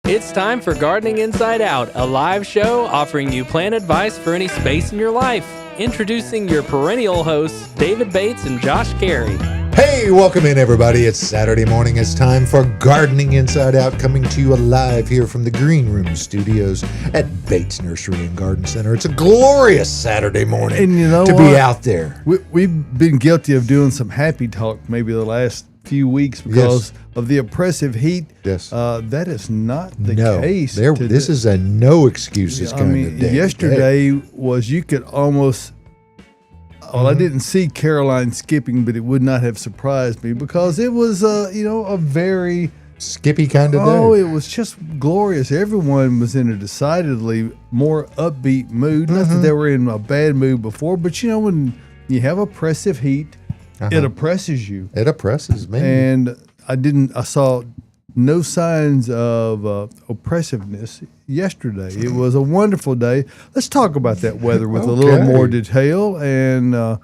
It's time for Gardening Inside Out, a live show offering you plant advice for any space in your life. Introducing your perennial hosts, David Bates and Josh Carey. Hey, welcome in, everybody. It's Saturday morning. It's time for Gardening Inside Out, coming to you live here from the Green Room Studios at Bates Nursery and Garden Center. It's a glorious Saturday morning and you know to what? be out there. We've been guilty of doing some happy talk maybe the last few weeks because of the oppressive heat. Yes. That is not the case. This is a no excuses kind of day. Yesterday was you could almost... Well, I didn't see Caroline skipping, but it would not have surprised me because it was, a very... Skippy kind of day. Oh, it was just glorious. Everyone was in a decidedly more upbeat mood. Not that they were in a bad mood before, but when you have oppressive heat, it oppresses you. It oppresses me. And I saw no signs of oppressiveness yesterday. It was a wonderful day. Let's talk about that weather with a little more detail. And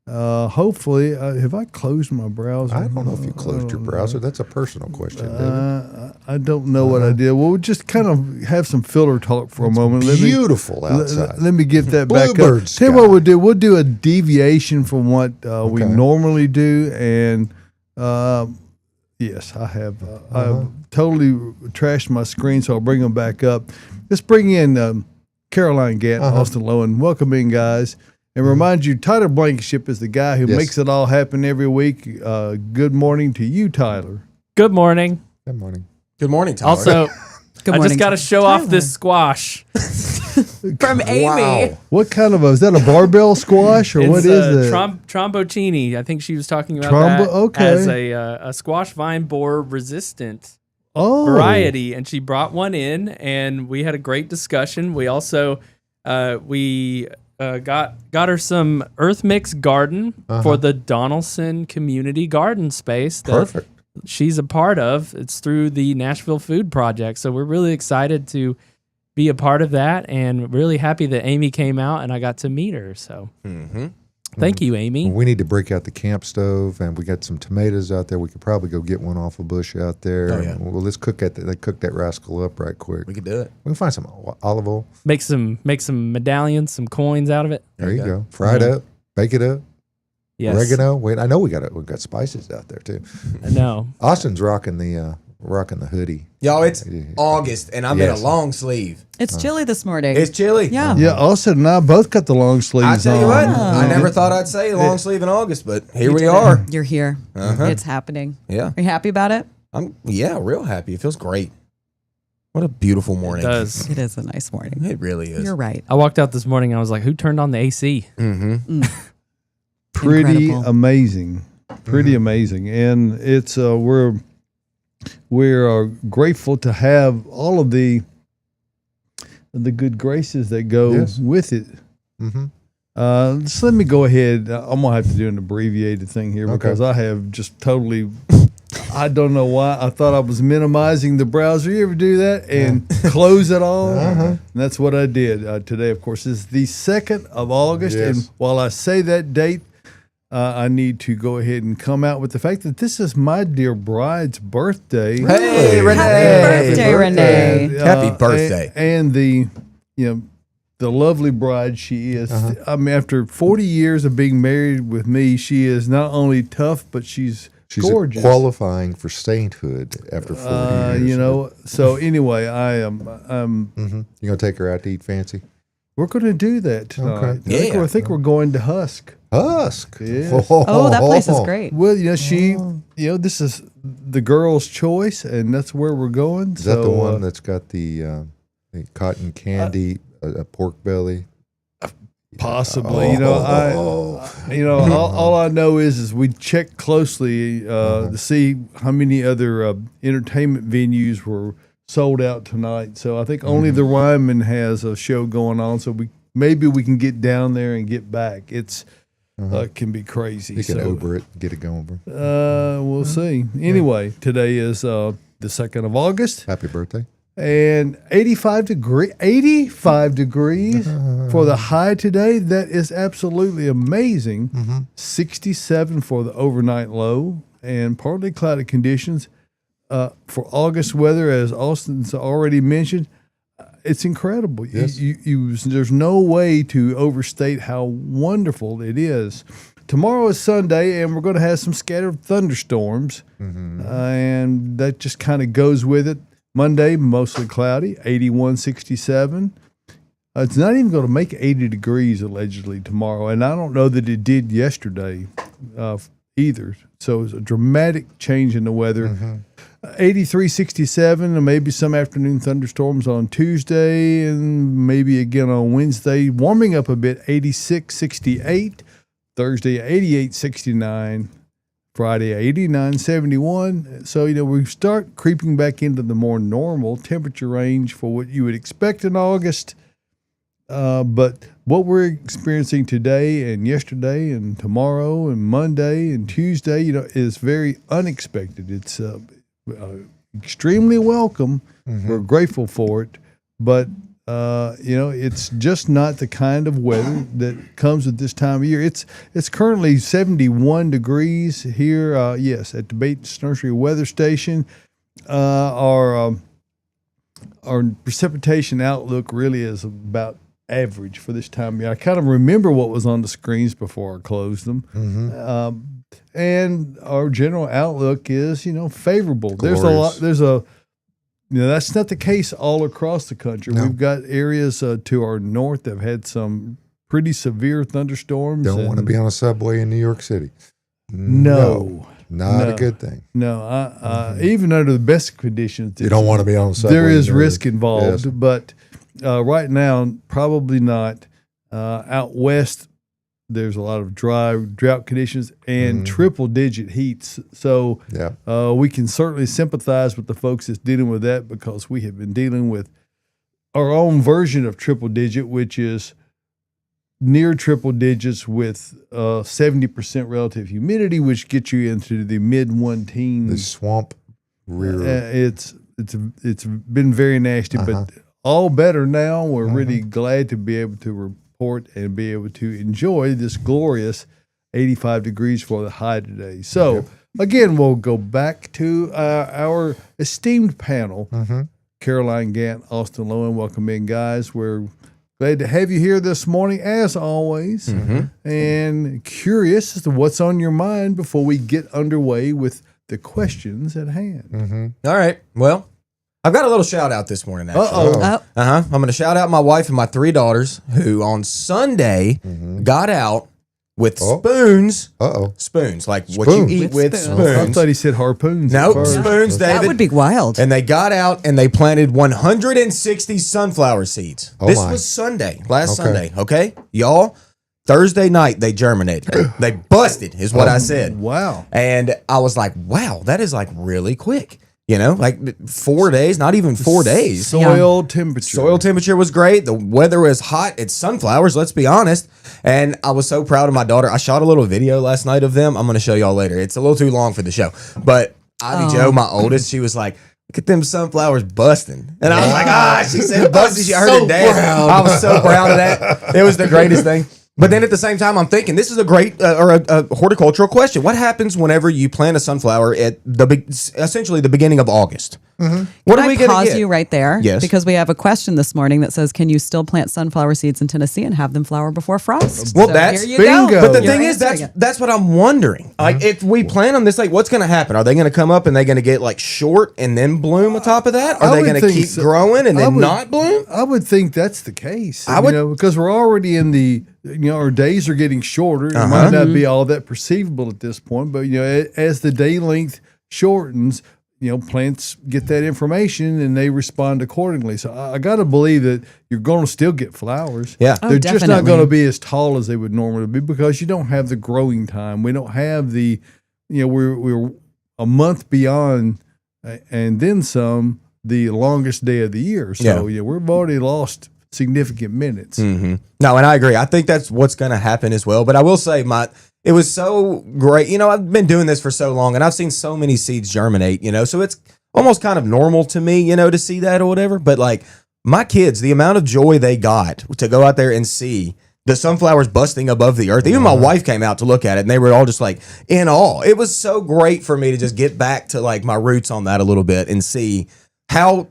hopefully, have I closed my browser? I don't know if you closed your browser. That's a personal question, David. I don't know what I did. We'll just kind of have some filler talk for a moment. Beautiful outside. Let me get that back up. Sky. Tell you what we'll do. We'll do a deviation from what we normally do. And yes, I have. I've totally trashed my screen, so I'll bring them back up. Let's bring in Caroline Gant, Austin Lowen. Welcome in, guys. And remind you, Tyler Blankenship is the guy who makes it all happen every week. Good morning to you, Tyler. Good morning. Good morning. Good morning, Tyler. Also, Good I morning just got to show off this squash. from Amy. Wow. What kind of is that, a barbell squash or what is it? Trombocini. I think she was talking about that as a squash vine borer resistant variety, and she brought one in, and we had a great discussion. We also got her some Earth Mix Garden for the Donaldson Community Garden Space that Perfect. she's a part of. It's through the Nashville Food Project, so we're really excited to be a part of that, and really happy that Amy came out and I got to meet her. So thank you, Amy. We need to break out the camp stove, and we got some tomatoes out there. We could probably go get one off a bush out there. Oh, yeah. Well, let's cook that rascal up right quick. We could do it. We can find some olive oil. Make some medallions, some coins out of it. There you go. Fry it up, bake it up. Yes. Oregano. Wait, I know we've got spices out there too. No. Austin's rocking the hoodie. Y'all, it's August, and I'm in a long sleeve. It's chilly this morning. It's chilly. Yeah. Yeah, Austin and I both got the long sleeves I tell you what, on. I never thought I'd say long sleeve in August, but here we are. You're here. It's happening. Yeah. Are you happy about it? I'm real happy. It feels great. What a beautiful morning. It does. It is a nice morning. It really is. You're right. I walked out this morning and I was like, who turned on the AC? Pretty Incredible. amazing. Pretty amazing. And it's we're grateful to have all of the good graces that go with it. So let me go ahead. I'm gonna have to do an abbreviated thing here because I have just totally. I don't know why. I thought I was minimizing the browser. You ever do that and close it all? And that's what I did today. Of course, is the 2nd of August, and while I say that date, I need to go ahead and come out with the fact that this is my dear bride's birthday. Hey, Renee. Happy birthday, Renee. Happy birthday. And the lovely bride she is. I mean, after 40 years of being married with me, she is not only tough, but she's gorgeous. Qualifying for sainthood after 40 years. So anyway, I'm You gonna take her out to eat fancy? we're going to do that tonight. Okay. I think we're going to Husk. Husk. Yes. Oh, that place is great. Well, this is the girl's choice, and that's where we're going. Is that the one that's got the cotton candy, a pork belly? Possibly, all I know is we checked closely to see how many other entertainment venues were sold out tonight. So I think only the Ryman has a show going on. So maybe we can get down there and get back. It's can be crazy. You can Uber it, get it going. We'll see. Anyway, today is the 2nd of August. Happy birthday. And 85 degrees for the high today. That is absolutely amazing. 67 for the overnight low and partly cloudy conditions. for August weather, as Austin's already mentioned, it's incredible. Yes. There's no way to overstate how wonderful it is. Tomorrow is Sunday, and we're going to have some scattered thunderstorms, and that just kind of goes with it. Monday, mostly cloudy, 81, 67. It's not even going to make 80 degrees allegedly tomorrow, and I don't know that it did yesterday either. So it's a dramatic change in the weather. 83, 67, and maybe some afternoon thunderstorms on Tuesday, and maybe again on Wednesday. Warming up a bit, 86, 68. Thursday, 88, 69. Friday, 89, 71. So, we start creeping back into the more normal temperature range for what you would expect in August. But what we're experiencing today and yesterday and tomorrow and Monday and Tuesday, is very unexpected. It's extremely welcome. We're grateful for it. But, it's just not the kind of weather that comes at this time of year. It's currently 71 degrees here, yes, at the Bates Nursery Weather Station. Our precipitation outlook really is about average for this time of year. I kind of remember what was on the screens before I closed them. And our general outlook is, favorable. Glorious. That's not the case all across the country. No. We've got areas to our north that have had some pretty severe thunderstorms. Don't want to be on a subway in New York City. No. Not a good thing. No, even under the best conditions, You don't want to be on a subway. there is in risk New York. involved. Yes. But right now, probably not. Out west, there's a lot of drought conditions and triple-digit heats. So we can certainly sympathize with the folks that's dealing with that, because we have been dealing with our own version of triple-digit, which is near triple digits with 70% relative humidity, which gets you into the mid-1 The swamp rear. It's been very nasty, but all better now. We're really glad to be able to report and be able to enjoy this glorious 85 degrees for the high today. So again, we'll go back to our esteemed panel. Caroline Gant, Austin Lowen, welcome in, guys. We're glad to have you here this morning, as always, and curious as to what's on your mind before we get underway with the questions at hand. All right. Well, I've got a little shout out this morning, actually. Oh, I'm going to shout out my wife and my 3 daughters who on Sunday got out with spoons. Spoons, like what you Spoons. eat With with spoons. I spoons. thought he said harpoons. No, at first. spoons, David. that would be wild. And they got out and they planted 160 sunflower seeds. Oh This my. was last Okay. Sunday, okay? Y'all, Thursday night they germinated. They busted, is what I said. Wow. And I was like, wow, that is like really quick. Like 4 days, not even 4 days. Soil temperature. Soil temperature was great. The weather was hot. It's sunflowers, let's be honest. And I was so proud of my daughter. I shot a little video last night of them. I'm going to show y'all later. It's a little too long for the show. But Ivy Jo, my oldest, she was like, look at them sunflowers busting. And I was like, she said busting. She heard it dance. I was so proud of that. It was the greatest thing. But then at the same time, I'm thinking this is a great a horticultural question. What happens whenever you plant a sunflower at essentially the beginning of August? What are we Can going I to pause get? you right there? Yes. Because we have a question this morning that says, can you still plant sunflower seeds in Tennessee and have them flower before frost? Well, So that's here you bingo. go. But the You're thing is, answering it. that's what I'm wondering. Like, if we plan on this, like, what's going to happen? Are they going to come up and they're going to get like short and then bloom atop of that? Are I they would going to think keep so. growing and I then would- not bloom? I would think that's the case. I would- because we're already in the, our days are getting shorter. It might not be all that perceivable at this point, but as the day length shortens, plants get that information and they respond accordingly. So I got to believe that you're going to still get flowers. Yeah. Oh, They're just not definitely. going to be as tall as they would normally be, because you don't have the growing time. We don't have the, we're a month beyond and then some, the longest day of the year. So we've already lost significant minutes. No, and I agree. I think that's what's going to happen as well. But I will say, it was so great. I've been doing this for so long, and I've seen so many seeds germinate. So it's almost kind of normal to me, to see that or whatever. But like my kids, the amount of joy they got to go out there and see the sunflowers busting above the earth. Even my wife came out to look at it, and they were all just like in awe. It was so great for me to just get back to like my roots on that a little bit and see how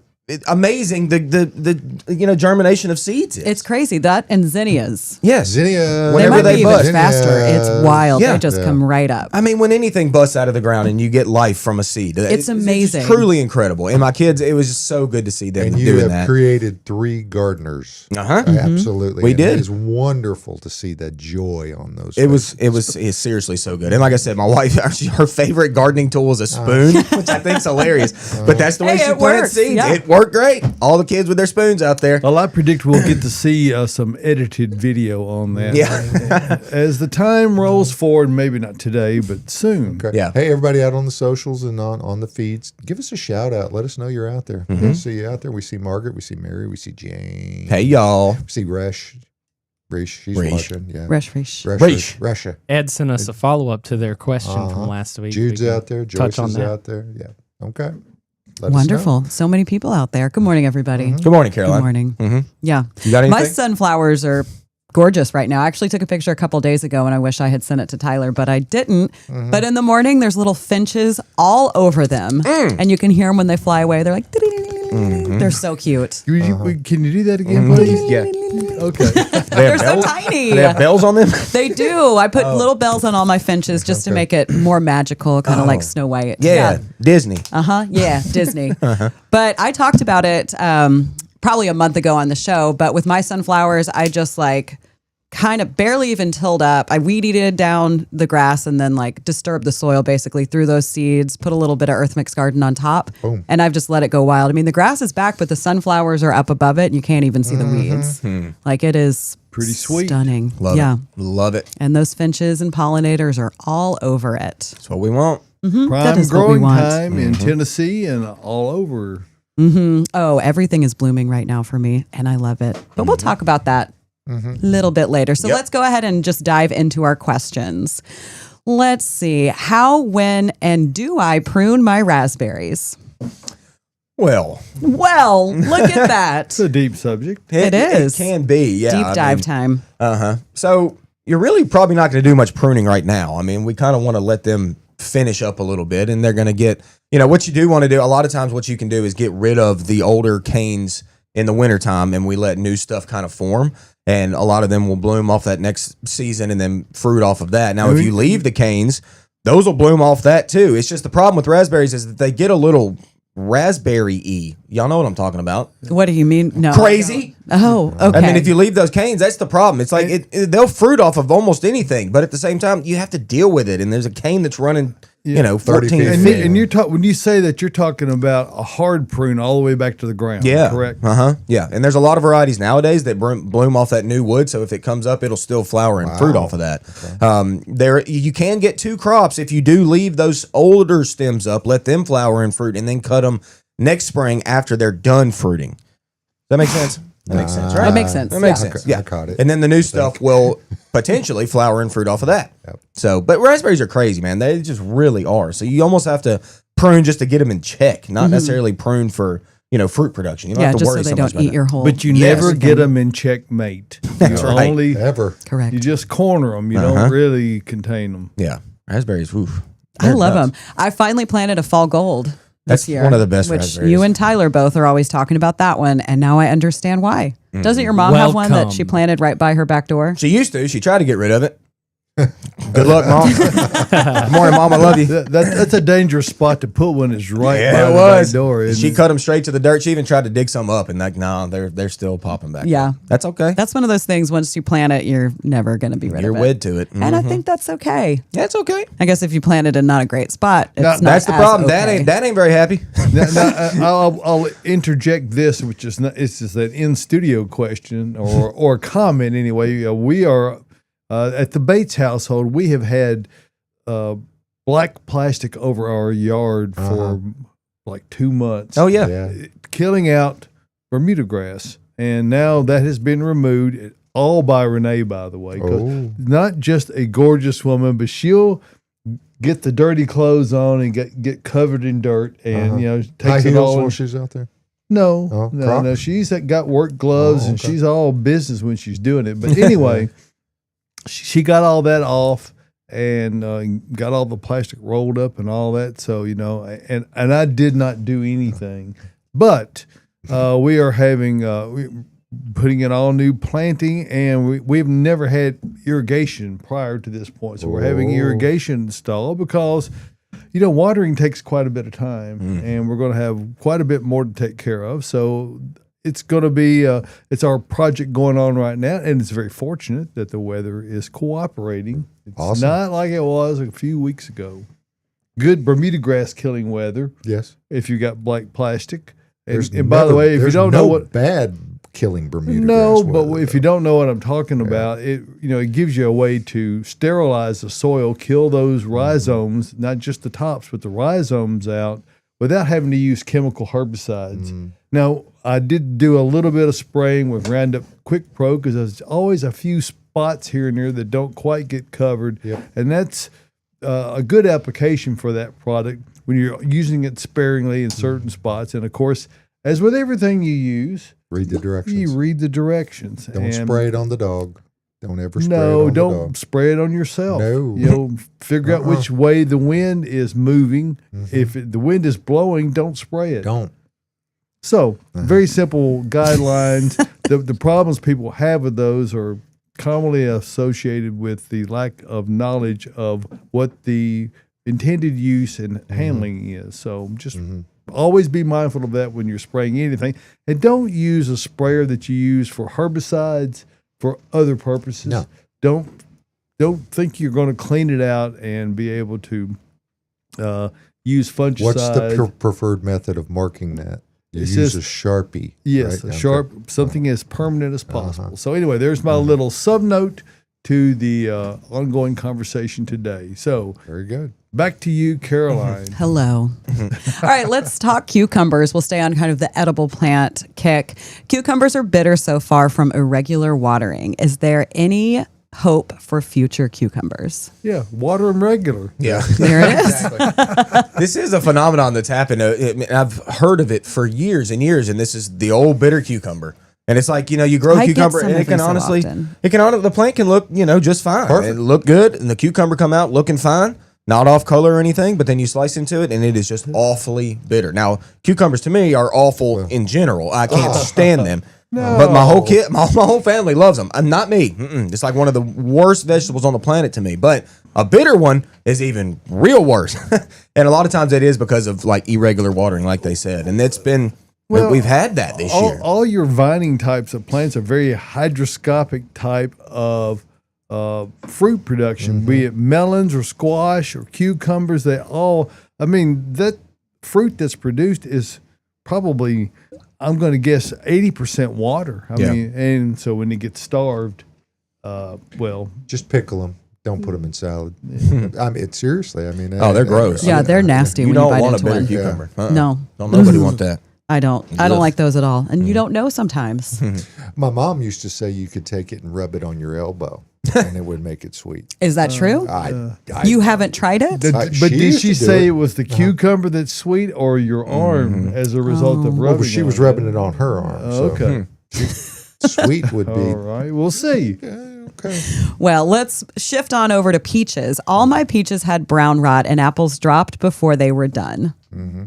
amazing the germination of seeds is. It's crazy. That and zinnias. Yes. Zinnia. Whenever They might they be even bust. faster. It's wild. Yeah. They just come right up. I mean, when anything busts out of the ground and you get life from a seed, It's amazing. It's truly incredible. And my kids, it was just so good to see them And you doing have that. created 3 gardeners. Uh-huh. Absolutely. We And did. It is wonderful to see that joy on those It's seriously so good. And like I said, my wife, actually, her favorite gardening tool is a spoon, which I think is hilarious. But that's the way Hey, she it plants works. seeds. Yeah. It worked great. All the kids with their spoons out there. Well, I predict we'll get to see some edited video on that. Yeah. As the time rolls forward, maybe not today, but soon. Okay. Yeah. Hey, everybody out on the socials and on the feeds, give us a shout out. Let us know you're out there. We see you out there. We see Margaret. We see Mary. We see Jane. Hey, y'all. We see Resh. She's Resh. watching. Yeah. Resh. Resha. Ed sent us a follow up to their question from last week. Jude's We can out there. touch Joyce on is that. out there. Yeah. Okay. Let us know. Wonderful. So many people out there. Good morning, everybody. Good morning, Caroline. Good morning. Mhm. Yeah. You got My anything? sunflowers are gorgeous right now. I actually took a picture a couple days ago and I wish I had sent it to Tyler, but I didn't. But in the morning, there's little finches all over them. And you can hear them when they fly away. They're like, they're so cute. Can you do that again, please? Yeah. Okay. They're so tiny. They have bells on them? They do. I put little bells on all my finches just to make it more magical, kind of like Snow White. Yeah. Disney. Yeah, Disney. But I talked about it probably a month ago on the show. But with my sunflowers, I just like kind of barely even tilled up. I weed eated down the grass and then like disturbed the soil basically, threw those seeds, put a little bit of Earth Mix Garden on top, and I've just let it go wild. I mean, the grass is back, but the sunflowers are up above it and you can't even see the weeds. Like it is Pretty sweet. stunning. Love yeah. it. Love it. And those finches and pollinators are all over it. That's what we want. That Prime is what we growing want. time in Tennessee and all over. Oh, everything is blooming right now for me, and I love it. But we'll talk about that a little bit later. So let's go ahead and just dive into our questions. Let's see. How, when, and do I prune my raspberries? Well, Look at that. It's a deep subject. It is. It can be, yeah. Deep dive time. So you're really probably not going to do much pruning right now. I mean, we kind of want to let them finish up a little bit, and they're going to get, what you do want to do, a lot of times what you can do is get rid of the older canes in the wintertime, and we let new stuff kind of form, and a lot of them will bloom off that next season and then fruit off of that. Now, if you leave the canes, those will bloom off that too. It's just the problem with raspberries is that they get a little raspberry-y. Y'all know what I'm talking about. What do you mean? No. Crazy. Oh, okay. I mean, if you leave those canes, that's the problem. It's like they'll fruit off of almost anything, but at the same time, you have to deal with it. And there's a cane that's running, 14 feet. feet. And when you say that, you're talking about a hard prune all the way back to the ground. Yeah. Correct. Yeah. And there's a lot of varieties nowadays that bloom off that new wood. So if it comes up, it'll still flower and fruit off of that. Okay. You can get 2 crops if you do leave those older stems up, let them flower and fruit, and then cut them next spring after they're done fruiting. Does that make sense? That makes sense, right? That makes sense. That makes yeah. sense. Yeah. I caught it. And then the new stuff will potentially flower and fruit off of that. Yep. So, but raspberries are crazy, man. They just really are. So you almost have to prune just to get them in check, not necessarily prune for, fruit production. You don't have to just worry so they much don't about eat that. your whole. But you Yes. never get them in checkmate. That's right. Only, Ever. Correct. you just corner them. You don't really contain them. Yeah. Raspberries, oof. I love them. I finally planted a fall gold That's this year. one of the best which raspberries. you and Tyler both are always talking about that one, and now I understand why. Doesn't your mom have one that Welcome. she planted right by her back door? She used to. She tried to get rid of it. Good luck, Mom. Good morning, Mom. I love you. That's a dangerous spot to put one. Is right by Yeah, it the was. back door. isn't She it? cut them straight to the dirt. She even tried to dig some up, and like, no, they're still popping back. Yeah. up. That's okay. That's one of those things. Once you plant it, you're never going to be rid You're of it. wed to it. And I think that's okay. That's okay. I guess if you plant it in not a great spot, it's not That's the as problem. okay. That ain't very happy. I'll interject this, which is not, it's just an in studio question or comment anyway. We are at the Bates household. We have had black plastic over our yard for like 2 months. Oh yeah. Yeah. Killing out Bermuda grass, and now that has been removed. All by Renee, by the way. 'Cause Oh. not just a gorgeous woman, but she'll get the dirty clothes on and get covered in dirt, and High takes it heels all. when she's out there. No. She's got work gloves and she's all business when she's doing it. But anyway, she got all that off and got all the plastic rolled up and all that. So, and I did not do anything. But we are putting in all new planting, and we've never had irrigation prior to this point. So we're having irrigation installed because watering takes quite a bit of time, and we're going to have quite a bit more to take care of. So it's going to be it's our project going on right now, and it's very fortunate that the weather is cooperating. It's not like it was a few weeks ago. Good Bermuda grass killing weather. Yes. If you got black plastic. And by the way, if you don't know what bad killing Bermuda no, grass but weather, if you don't know what I'm talking about, it gives you a way to sterilize the soil, kill those rhizomes, not just the tops, but the rhizomes out without having to use chemical herbicides. Now, I did do a little bit of spraying with Roundup Quick Pro because there's always a few spots here and there that don't quite get covered, and that's a good application for that product when you're using it sparingly in certain spots. And of course, as with everything you use, read the directions. You read the directions. Don't spray it on the dog. Don't ever spray it on the dog. No, don't spray it on yourself. No. Figure out which way the wind is moving. If the wind is blowing, don't spray it. Don't. So, very simple guidelines. The problems people have with those are commonly associated with the lack of knowledge of what the intended use and handling is. So just always be mindful of that when you're spraying anything. And don't use a sprayer that you use for herbicides for other purposes. No. Don't think you're going to clean it out and be able to use fungicide. What's the preferred method of marking that? You use a Sharpie. Yes, right? a sharp, something as permanent as possible. So anyway, there's my little sub-note to the ongoing conversation today. So very good. Back to you, Caroline. Hello. All right, let's talk cucumbers. We'll stay on kind of the edible plant kick. Cucumbers are bitter so far from irregular watering. Is there any hope for future cucumbers? Yeah, water them regular. Yeah. There it is. Exactly. This is a phenomenon that's happened. I've heard of it for years and years, and this is the old bitter cucucber. And it's like, you grow a cucumber and it can honestly, the plant can look, just fine. Perfect. And look good, and the cucumber come out looking fine, not off color or anything, but then you slice into it and it is just awfully bitter. Now, cucumbers to me are awful in general. I can't stand them. No. But my whole family loves them. Not me. It's like one of the worst vegetables on the planet to me. But a bitter one is even real worse. And a lot of times it is because of like irregular watering, like they said. And it's been, we've had that this year. All your vining types of plants are very hygroscopic type of fruit production, be it melons or squash or cucumbers. That fruit that's produced is probably, I'm going to guess, 80% water. I mean, and so when it gets starved, just pickle them. Don't put them in salad. Seriously. They're gross. Yeah, they're nasty. You when don't you bite want a into bitter one. cucumber. No. Don't nobody want that. I don't like those at all. And you don't know sometimes. My mom used to say you could take it and rub it on your elbow, and it would make it sweet. Is that true? You haven't tried it? But did she say it was the cucumber that's sweet or your arm as a result of rubbing? But she was rubbing it on her arm. Okay. Sweet would be. All right. We'll see. Okay. Well, let's shift on over to peaches. All my peaches had brown rot and apples dropped before they were done.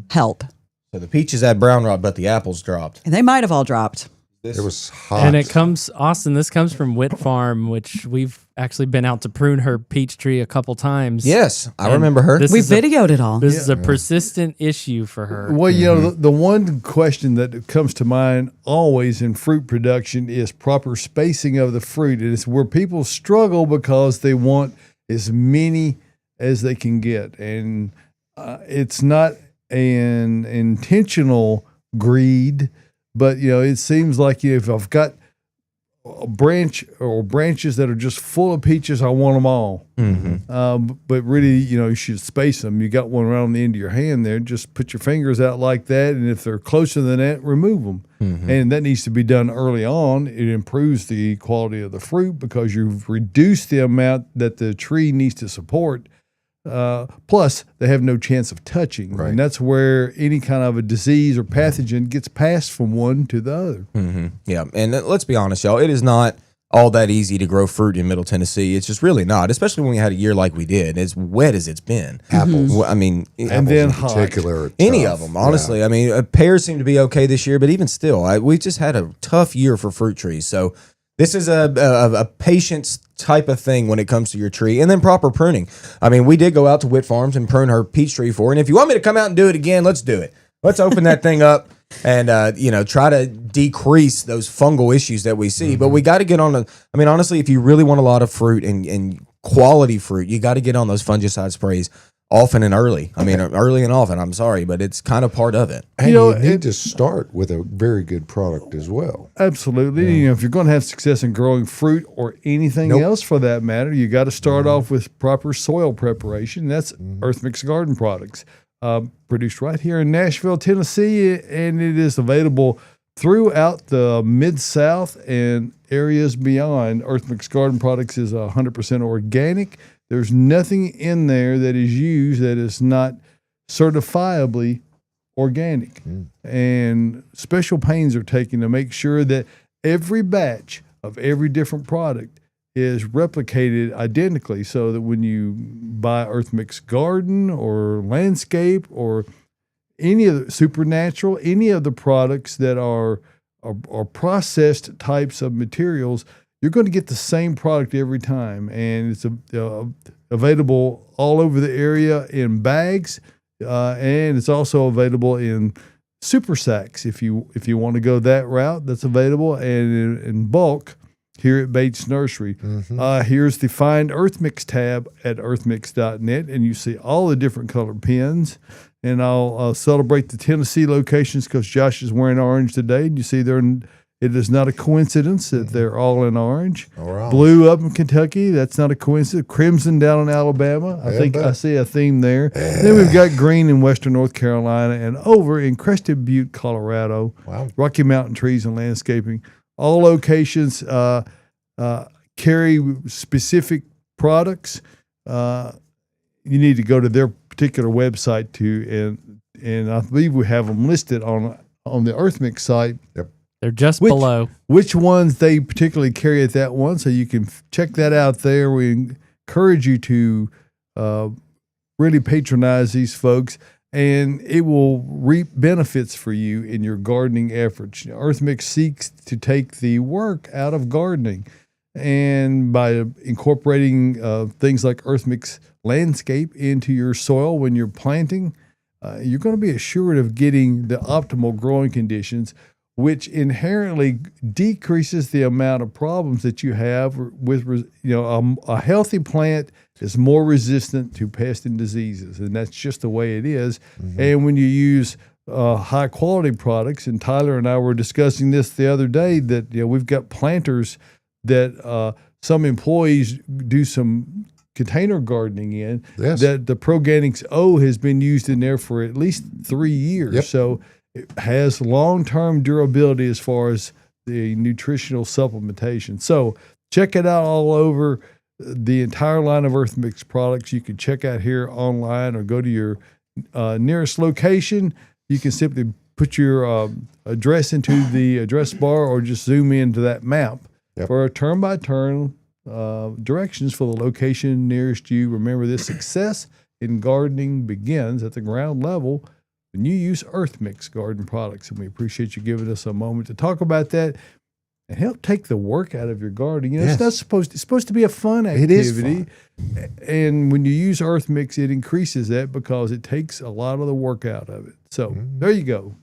Help. So the peaches had brown rot, but the apples dropped. And they might have all dropped. It was hot. And it comes, Austin, this comes from Witt Farm, which we've actually been out to prune her peach tree a couple times. Yes, I remember her. We videoed it all. This is a persistent issue for her. Well, the one question that comes to mind always in fruit production is proper spacing of the fruit. And it's where people struggle because they want as many as they can get. And it's not an intentional greed, but it seems like if I've got a branch or branches that are just full of peaches, I want them all. But really, you should space them. You got one right on the end of your hand there. Just put your fingers out like that, and if they're closer than that, remove them. And that needs to be done early on. It improves the quality of the fruit because you've reduced the amount that the tree needs to support. Plus, they have no chance of touching, Right. and that's where any kind of a disease or pathogen gets passed from one to the other. Yeah, and let's be honest, y'all. It is not all that easy to grow fruit in Middle Tennessee. It's just really not, especially when we had a year like we did, as wet as it's been. Apples. Well, I mean, And then in hot. particular, are any tough. of them, honestly. I mean, pears seem to be okay this year, but even still, we just had a tough year for fruit trees. So this is a patience type of thing when it comes to your tree, and then proper pruning. I mean, we did go out to Witt Farms and prune her peach tree for her, and if you want me to come out and do it again, let's do it. Let's open that thing up and try to decrease those fungal issues that we see. But we got to get on I mean, honestly, if you really want a lot of fruit and quality fruit, you got to get on those fungicide sprays often and early. I mean, early and often. I'm sorry, but it's kind of part of it. And You know, you need to start with a very good product as well. Absolutely. You know, if you're going to have success in growing fruit or anything else for that matter, you got to start off with proper soil preparation. That's Earth Mix Garden Products, produced right here in Nashville, Tennessee, and it is available throughout the Mid-South and areas beyond. Earth Mix Garden Products is 100% organic. There's nothing in there that is used that is not certifiably organic. And special pains are taken to make sure that every batch of every different product is replicated identically, so that when you buy Earth Mix Garden or Landscape or any of the Supernatural, any of the products that are processed types of materials, you're going to get the same product every time, and it's available all over the area in bags, and it's also available in super sacks if you want to go that route. That's available, and in bulk here at Bates Nursery. Here's the Find Earth Mix tab at earthmix.net, and you see all the different colored pens. And I'll celebrate the Tennessee locations because Josh is wearing orange today. And you see it is not a coincidence that they're all in orange. Right. Blue up in Kentucky, that's not a coincidence. Crimson down in Alabama. I think I see a theme there. Then we've got green in Western North Carolina, and over in Crested Butte, Colorado. Wow. Rocky Mountain Trees and Landscaping. All locations carry specific products. You need to go to their particular website too, and I believe we have them listed on the Earth Mix site. Yep. They're just below. Which ones they particularly carry at that one, so you can check that out there. We encourage you to really patronize these folks, and it will reap benefits for you in your gardening efforts. Earth Mix seeks to take the work out of gardening, and by incorporating things like Earth Mix Landscape into your soil when you're planting, you're going to be assured of getting the optimal growing conditions, which inherently decreases the amount of problems that you have with, a healthy plant is more resistant to pests and diseases, and that's just the way it is. And when you use high quality products, and Tyler and I were discussing this the other day, that we've got planters that some employees do some container gardening in, that the Proganics O has been used in there for at least 3 years. So it has long-term durability as far as the nutritional supplementation. So check it out all over the entire line of Earth Mix products. You can check out here online or go to your nearest location. You can simply put your address into the address bar or just zoom into that map for a turn-by-turn directions for the location nearest you. Remember, this success in gardening begins at the ground level when you use Earth Mix Garden Products, and we appreciate you giving us a moment to talk about that and help take the work out of your garden. It's not it's supposed to be a fun activity. It is fun. And when you use Earth Mix, it increases that because it takes a lot of the work out of it. So there you go.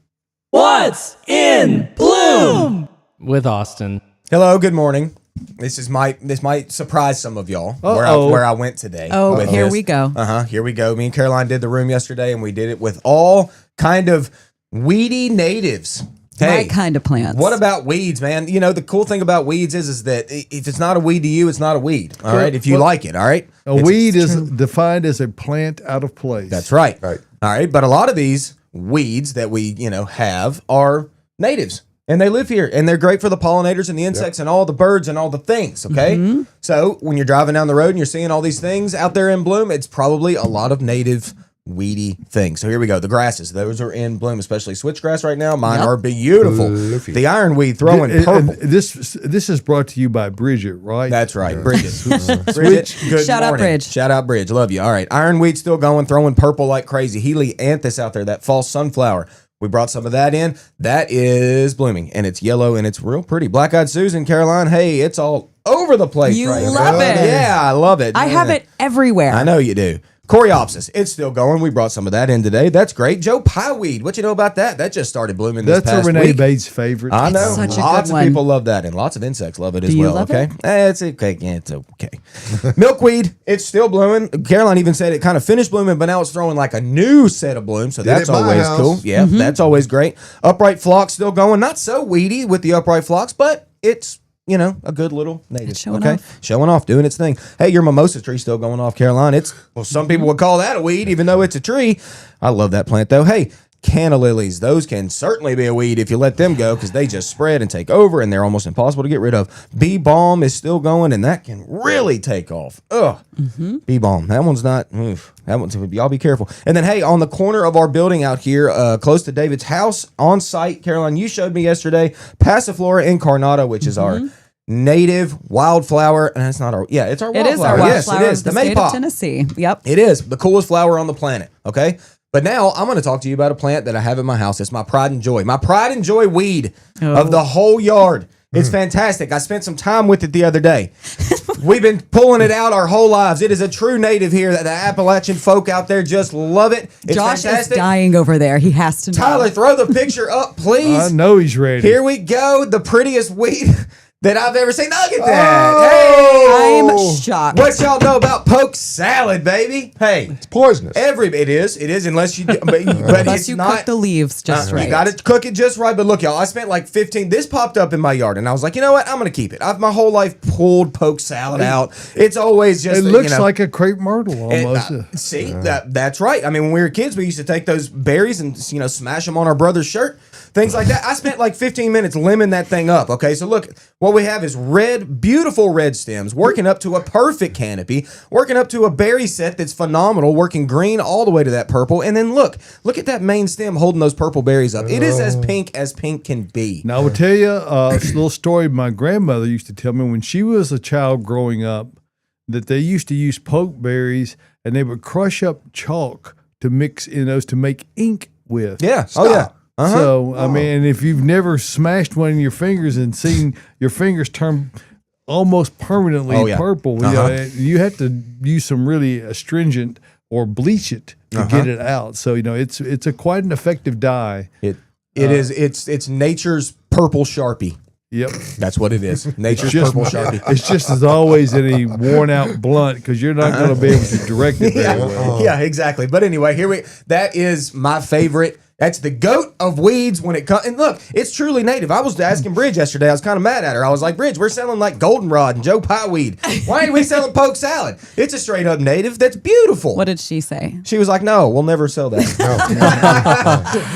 What's in bloom with Austin? Hello, good morning. This might surprise some of y'all where I went today. Oh, here we go. Here we go. Me and Caroline did the room yesterday, and we did it with all kind of weedy natives. Hey, My kind of plants. What about weeds, man? The cool thing about weeds is that if it's not a weed to you, it's not a weed. All right, if you like it, all right. Weed is defined as a plant out of place. That's right. Right. All right, but a lot of these weeds that we have are natives. And they live here, and they're great for the pollinators and the insects and all the birds and all the things, okay? So when you're driving down the road and you're seeing all these things out there in bloom, it's probably a lot of native weedy things. So here we go. The grasses, those are in bloom, especially switchgrass right now. Mine are beautiful. Fluffy. The ironweed throwing purple. This is brought to you by Bridget, right? That's right, Bridget. Bridget, good Shout out, morning. Bridge. Shout out, Bridge. Love you. All right, ironweed still going, throwing purple like crazy. Helianthus out there, that false sunflower. We brought some of that in. That is blooming, and it's yellow, and it's real pretty. Black-eyed Susan, Caroline, hey, it's all over the place You right now. love it. Yeah, I love it. I have it everywhere. I know you do. Coreopsis, it's still going. We brought some of that in today. That's great. Joe Pieweed, what you know about that? That just started blooming this That's past a Renee week. Bates favorite. I know. such a Lots good of one. people love that, and lots of insects love it as you well. love Okay, it's okay. Yeah, it's okay. Milkweed, it's still blooming. Caroline even said it kind of finished blooming, but now it's throwing like a new set of blooms. So that's at my always house. cool. Yeah, that's always great. Upright phlox still going. Not so weedy with the upright phlox, but it's a good little native. It's showing okay, off. showing off, doing its thing. Hey, your mimosa tree still going off, Caroline. Some people would call that a weed, even though it's a tree. I love that plant though. Hey, canna lilies, those can certainly be a weed if you let them go, because they just spread and take over, and they're almost impossible to get rid of. Bee balm is still going, and that can really take off. Ugh, bee balm. That one's not. That one's. Y'all be careful. And then, hey, on the corner of our building out here, close to David's house, on site, Caroline, you showed me yesterday, Passiflora incarnata, which is our native wildflower, and it's not our. Yeah, it's our It wildflower. is our wildflower Yes, it is. of the The state maypop. of Tennessee. Yep. It is the coolest flower on the planet. Okay. But now I'm going to talk to you about a plant that I have in my house. It's my pride and joy. My pride and joy weed of the whole yard. It's fantastic. I spent some time with it the other day. We've been pulling it out our whole lives. It is a true native here. That the Appalachian folk out there just love it. It's Josh fantastic. is dying over there. He has to know. Tyler, throw the picture up, please. I know he's ready. Here we go. The prettiest weed that I've ever seen. Look at that. I'm Hey. shocked. What y'all know about poke salad, baby? Hey. It's poisonous. It is unless you but Unless it's you not cook the leaves just right. You got to cook it just right. But look, y'all, I spent like 15. This popped up in my yard, and I was like, you know what? I'm gonna keep it. I've my whole life pulled poke salad out. It's always just It looks like a crepe myrtle and, almost. see, that's right. I mean, when we were kids, we used to take those berries and smash them on our brother's shirt, things like that. I spent like 15 minutes limbing that thing up. Okay, so look, what we have is beautiful red stems, working up to a perfect canopy, working up to a berry set that's phenomenal, working green all the way to that purple, and then look at that main stem holding those purple berries up. It is as pink can be. Now, I will tell you a little story my grandmother used to tell me when she was a child growing up, that they used to use pokeberries and they would crush up chalk to mix in those to make ink with. Yeah. Oh yeah. So, I mean, if you've never smashed one in your fingers and seen your fingers turn almost permanently purple, you have to use some really astringent or bleach it to get it out. So, it's a quite an effective dye. It is. It's nature's purple Sharpie. Yep. That's what it is. Nature's purple Sharpie. It's just as always any worn out blunt because you're not going to be able to direct it very well. Yeah, exactly. But anyway, that is my favorite. That's the goat of weeds when it comes. And look, it's truly native. I was asking Bridge yesterday. I was kind of mad at her. I was like, Bridge, we're selling like goldenrod and Joe Pieweed. Why ain't we selling poke salad? It's a straight up native. That's beautiful. What did she say? She was like, no, we'll never sell that.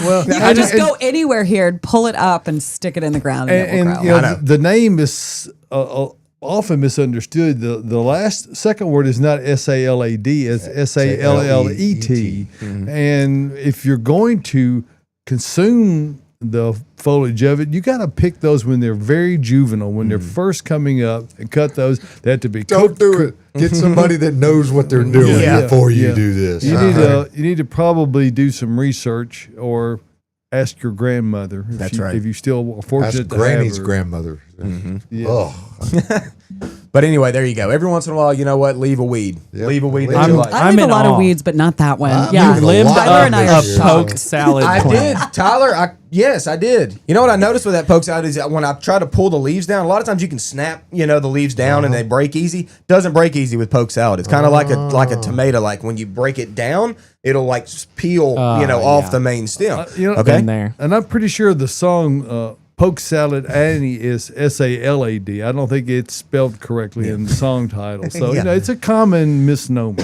Well, You can just go anywhere here and pull it up and stick it in the ground and, it will grow. I know. the name is often misunderstood. The second word is not SALAD, it's SALLET. And if you're going to consume the foliage of it, you got to pick those when they're very juvenile, when they're first coming up, and cut those. They have to be Don't do it. Get somebody that knows what they're doing before you do this. You need to probably do some research or ask your grandmother. If you still are fortunate Ask to Granny's have her. grandmother. Yeah. Oh, But anyway, there you go. Every once in a while, you know what? Leave a weed. Yep. Leave a weed that I'm- you like. I I'm leave a in lot awe. of weeds, but not that one. I'm Yeah. leaving a Lived lot Tyler up and I a are shocked. poke salad I plant. did, Tyler. Yes, I did. You know what I noticed with that poke salad is that when I try to pull the leaves down, a lot of times you can snap, the leaves down and they break easy. Doesn't break easy with poke salad. It's kind of like a tomato. Like when you break it down, it'll like peel, off yeah. the main stem. Okay. Been there. And I'm pretty sure the song Poke Salad Annie is SALAD. I don't think it's spelled correctly in the song title. So, it's a common misnomer.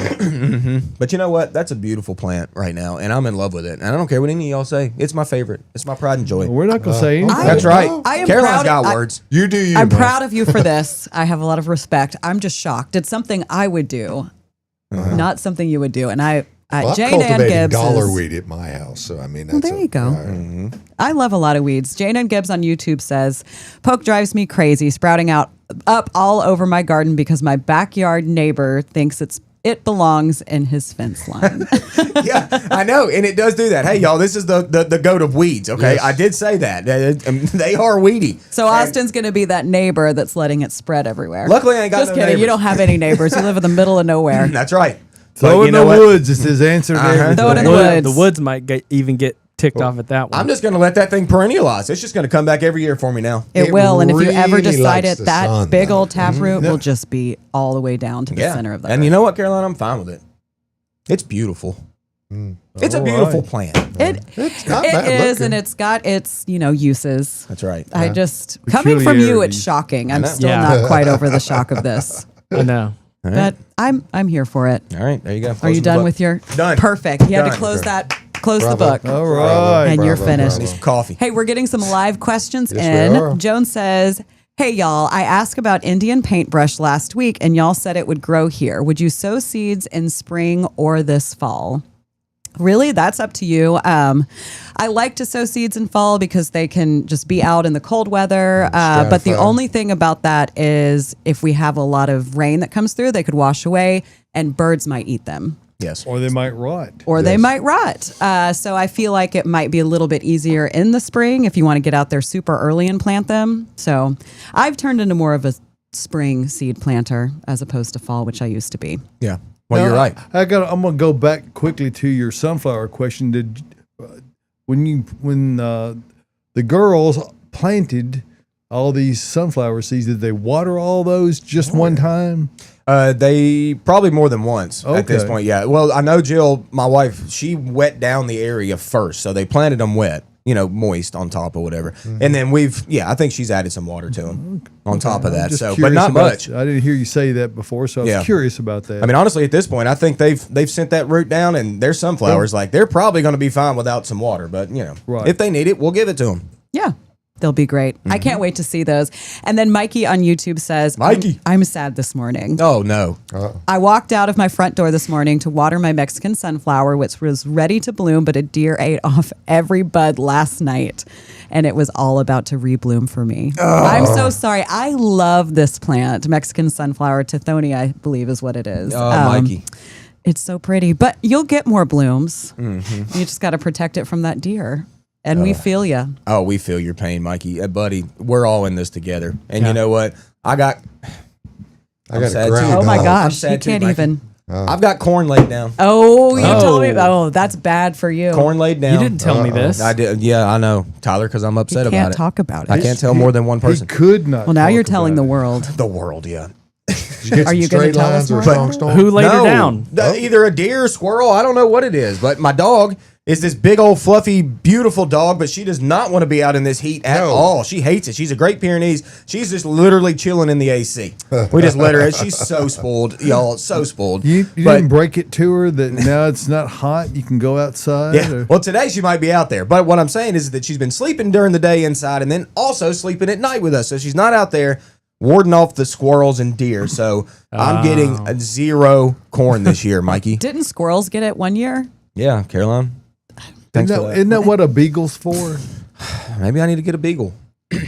But you know what? That's a beautiful plant right now, and I'm in love with it. And I don't care what any of y'all say. It's my favorite. It's my pride and joy. We're not going to say anything. That's right. I am Caroline's proud- got words. You do you. I'm man. proud of you for this. I have a lot of respect. I'm just shocked. It's something I would do, not something you would do. And Well, Jane I'm Ann cultivating Gibbs dollar is- weed at my house, so I mean, Well, that's there you go. all right. I love a lot of weeds. Jane Ann Gibbs on YouTube says, Poke drives me crazy, sprouting out up all over my garden because my backyard neighbor thinks it belongs in his fence line. Yeah, I know, and it does do that. Hey, y'all, this is the goat of weeds. Okay, Yes. I did say that. They are weedy. So Austin's going to be that neighbor that's letting it spread everywhere. Luckily, I ain't got Just no kidding. neighbors. You don't have any neighbors. You live in the middle of nowhere. That's right. Throw But it you in know the what? woods. It's his answer to everything. Throw it in the woods. The woods might even get ticked off at that one. I'm just going to let that thing perennialize. It's just going to come back every year for me now. It will. And if you ever really decide likes it, the that sun, big though. old taproot will just be all the way down to the Yeah, center of the and earth. you know what, Caroline? I'm fine with it. It's beautiful. It's a All beautiful right. plant. It's not It bad is, looking. and it's got its, uses. That's right. I just coming from you, it's Peculiarities. shocking. I'm know. still Yeah. not quite over the shock of this, I know. All right. but I'm here for it. All right, there you go. Are you done with your Done. Perfect? You had to Done. close the Bravo. book. All right. And you're Bravo, finished. bravo. Some coffee? Hey, we're getting some live questions Yes, we are. in. Joan says, "Hey y'all, I asked about Indian paintbrush last week, and y'all said it would grow here. Would you sow seeds in spring or this fall?" Really, that's up to you. I like to sow seeds in fall because they can just be out in the cold weather. But the Stratify. only thing about that is if we have a lot of rain that comes through, they could wash away and birds might eat them. Yes. Or they might rot. Or they Yes. might rot. So I feel like it might be a little bit easier in the spring if you want to get out there super early and plant them. So I've turned into more of a spring seed planter as opposed to fall, which I used to be. Yeah. Well, Now, you're right. I'm gonna go back quickly to your sunflower question. Did when the girls planted all these sunflower seeds, did they water all those just one time? They probably more than once at this Okay. point. Yeah. Well, I know Jill, my wife, she wet down the area first, so they planted them wet, moist on top or whatever. And then I think she's added some water to them on top of I'm that. just So, but curious not about- much. I didn't hear you say that before, so I was Yeah. curious about that. I mean, honestly, at this point, I think they've sent that root down, and their sunflowers, they're probably going to be fine without some water. But Right. if they need it, we'll give it to them. Yeah. They'll be great. I can't wait to see those. And then Mikey on YouTube says, Mikey. I'm sad this morning. Oh no! I walked out of my front door this morning to water my Mexican sunflower, which was ready to bloom, but a deer ate off every bud last night, and it was all about to rebloom for me. I'm so sorry. I love this plant, Mexican sunflower, Tithonia, I believe is what it is. Mikey. It's so pretty, but you'll get more blooms. Mm-hmm. You just got to protect it from that deer. And we feel you. Oh, we feel your pain, Mikey. Buddy, we're all in this together. And you know what? I'm I got sad a too. ground. Oh my I'm gosh, sad you too, can't Mikey. even. I've got corn laid down. Oh, you told me. Oh. Oh, that's bad for you. Corn laid down. You didn't tell me this. I did. Yeah, I know, Tyler, because I'm upset You about can't it. talk about it. I can't tell more than one he person. could not. Well, now talk you're telling the about it. world. The world, yeah. Did you get Are some you gonna straight tell lines us or more a about strong it? storm? Who laid her No, down? either a deer, squirrel, I don't know what it is, but my dog is this big old fluffy, beautiful dog, but she does not want to be out in this heat at all. She hates it. She's a Great Pyrenees. She's just literally chilling in the AC. We just let her. She's so spoiled, y'all. So spoiled. You But- didn't break it to her that now it's not hot. You can go outside. Yeah. or- Well, today she might be out there, but what I'm saying is that she's been sleeping during the day inside and then also sleeping at night with us. So she's not out there warding off the squirrels and deer. So I'm getting a 0 corn this year, Mikey. Didn't squirrels get it one year? Yeah, Caroline. Thanks for that. Isn't that what a beagle's for? Maybe I need to get a beagle.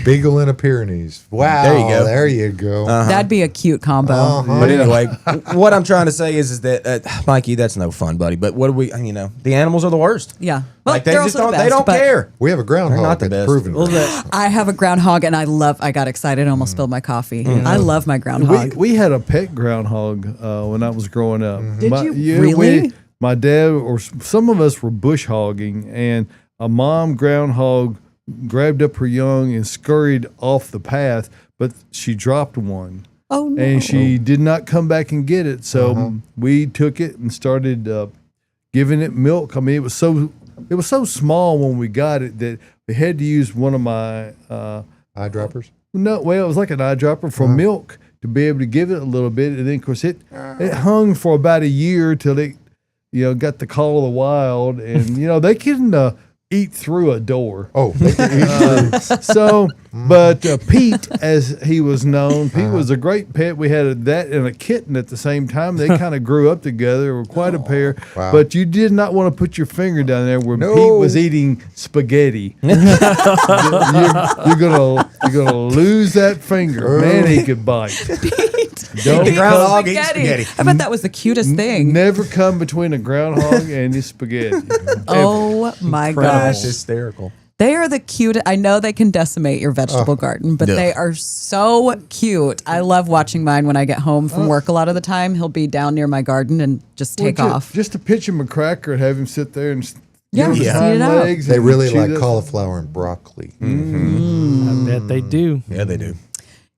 Beagle and a Pyrenees. Wow. There you go. There you go. That'd be a cute combo. But anyway, what I'm trying to say is that Mikey, that's no fun, buddy. But what do we? The animals are the worst. Yeah. Well, Like they they're just also don't. the They best, don't but care. We have a groundhog. not the that's best. proven. Well, right. I have a groundhog, and I got excited. I almost spilled my coffee. I love my groundhog. We had a pet groundhog when I was growing up. Did you really? My dad or some of us were bush hogging, and a mom groundhog grabbed up her young and scurried off the path, but she dropped one. Oh no! And she did not come back and get it. So we took it and started giving it milk. I mean, it was so small when we got it that we had to use one of my eyedroppers. No, well, it was like an eyedropper for milk to be able to give it a little bit, and then of course it hung for about a year till it got the call of the wild, and they can eat through a door. Oh, they can eat So, but Pete, as he was known, Pete was a great pet. We had that and a kitten at the same time. They kind of grew up together, were quite a pair. Wow. But you did not want to put your finger down there where No. Pete was eating spaghetti. you're gonna lose that finger. Man, he could bite. Don't The groundhog eats spaghetti. I bet that was the cutest thing. Never come between a groundhog and his spaghetti. Oh my Incredible. gosh. That's hysterical. They are the cutest. I know they can decimate your vegetable garden, but Yeah. they are so cute. I love watching mine when I get home from work a lot of the time. He'll be down near my garden and just take off. Just to pitch him a cracker and have him sit there and Yeah, give him just the eat it hind out. legs They and really chew like this. cauliflower and broccoli. I bet they do. Yeah, they do.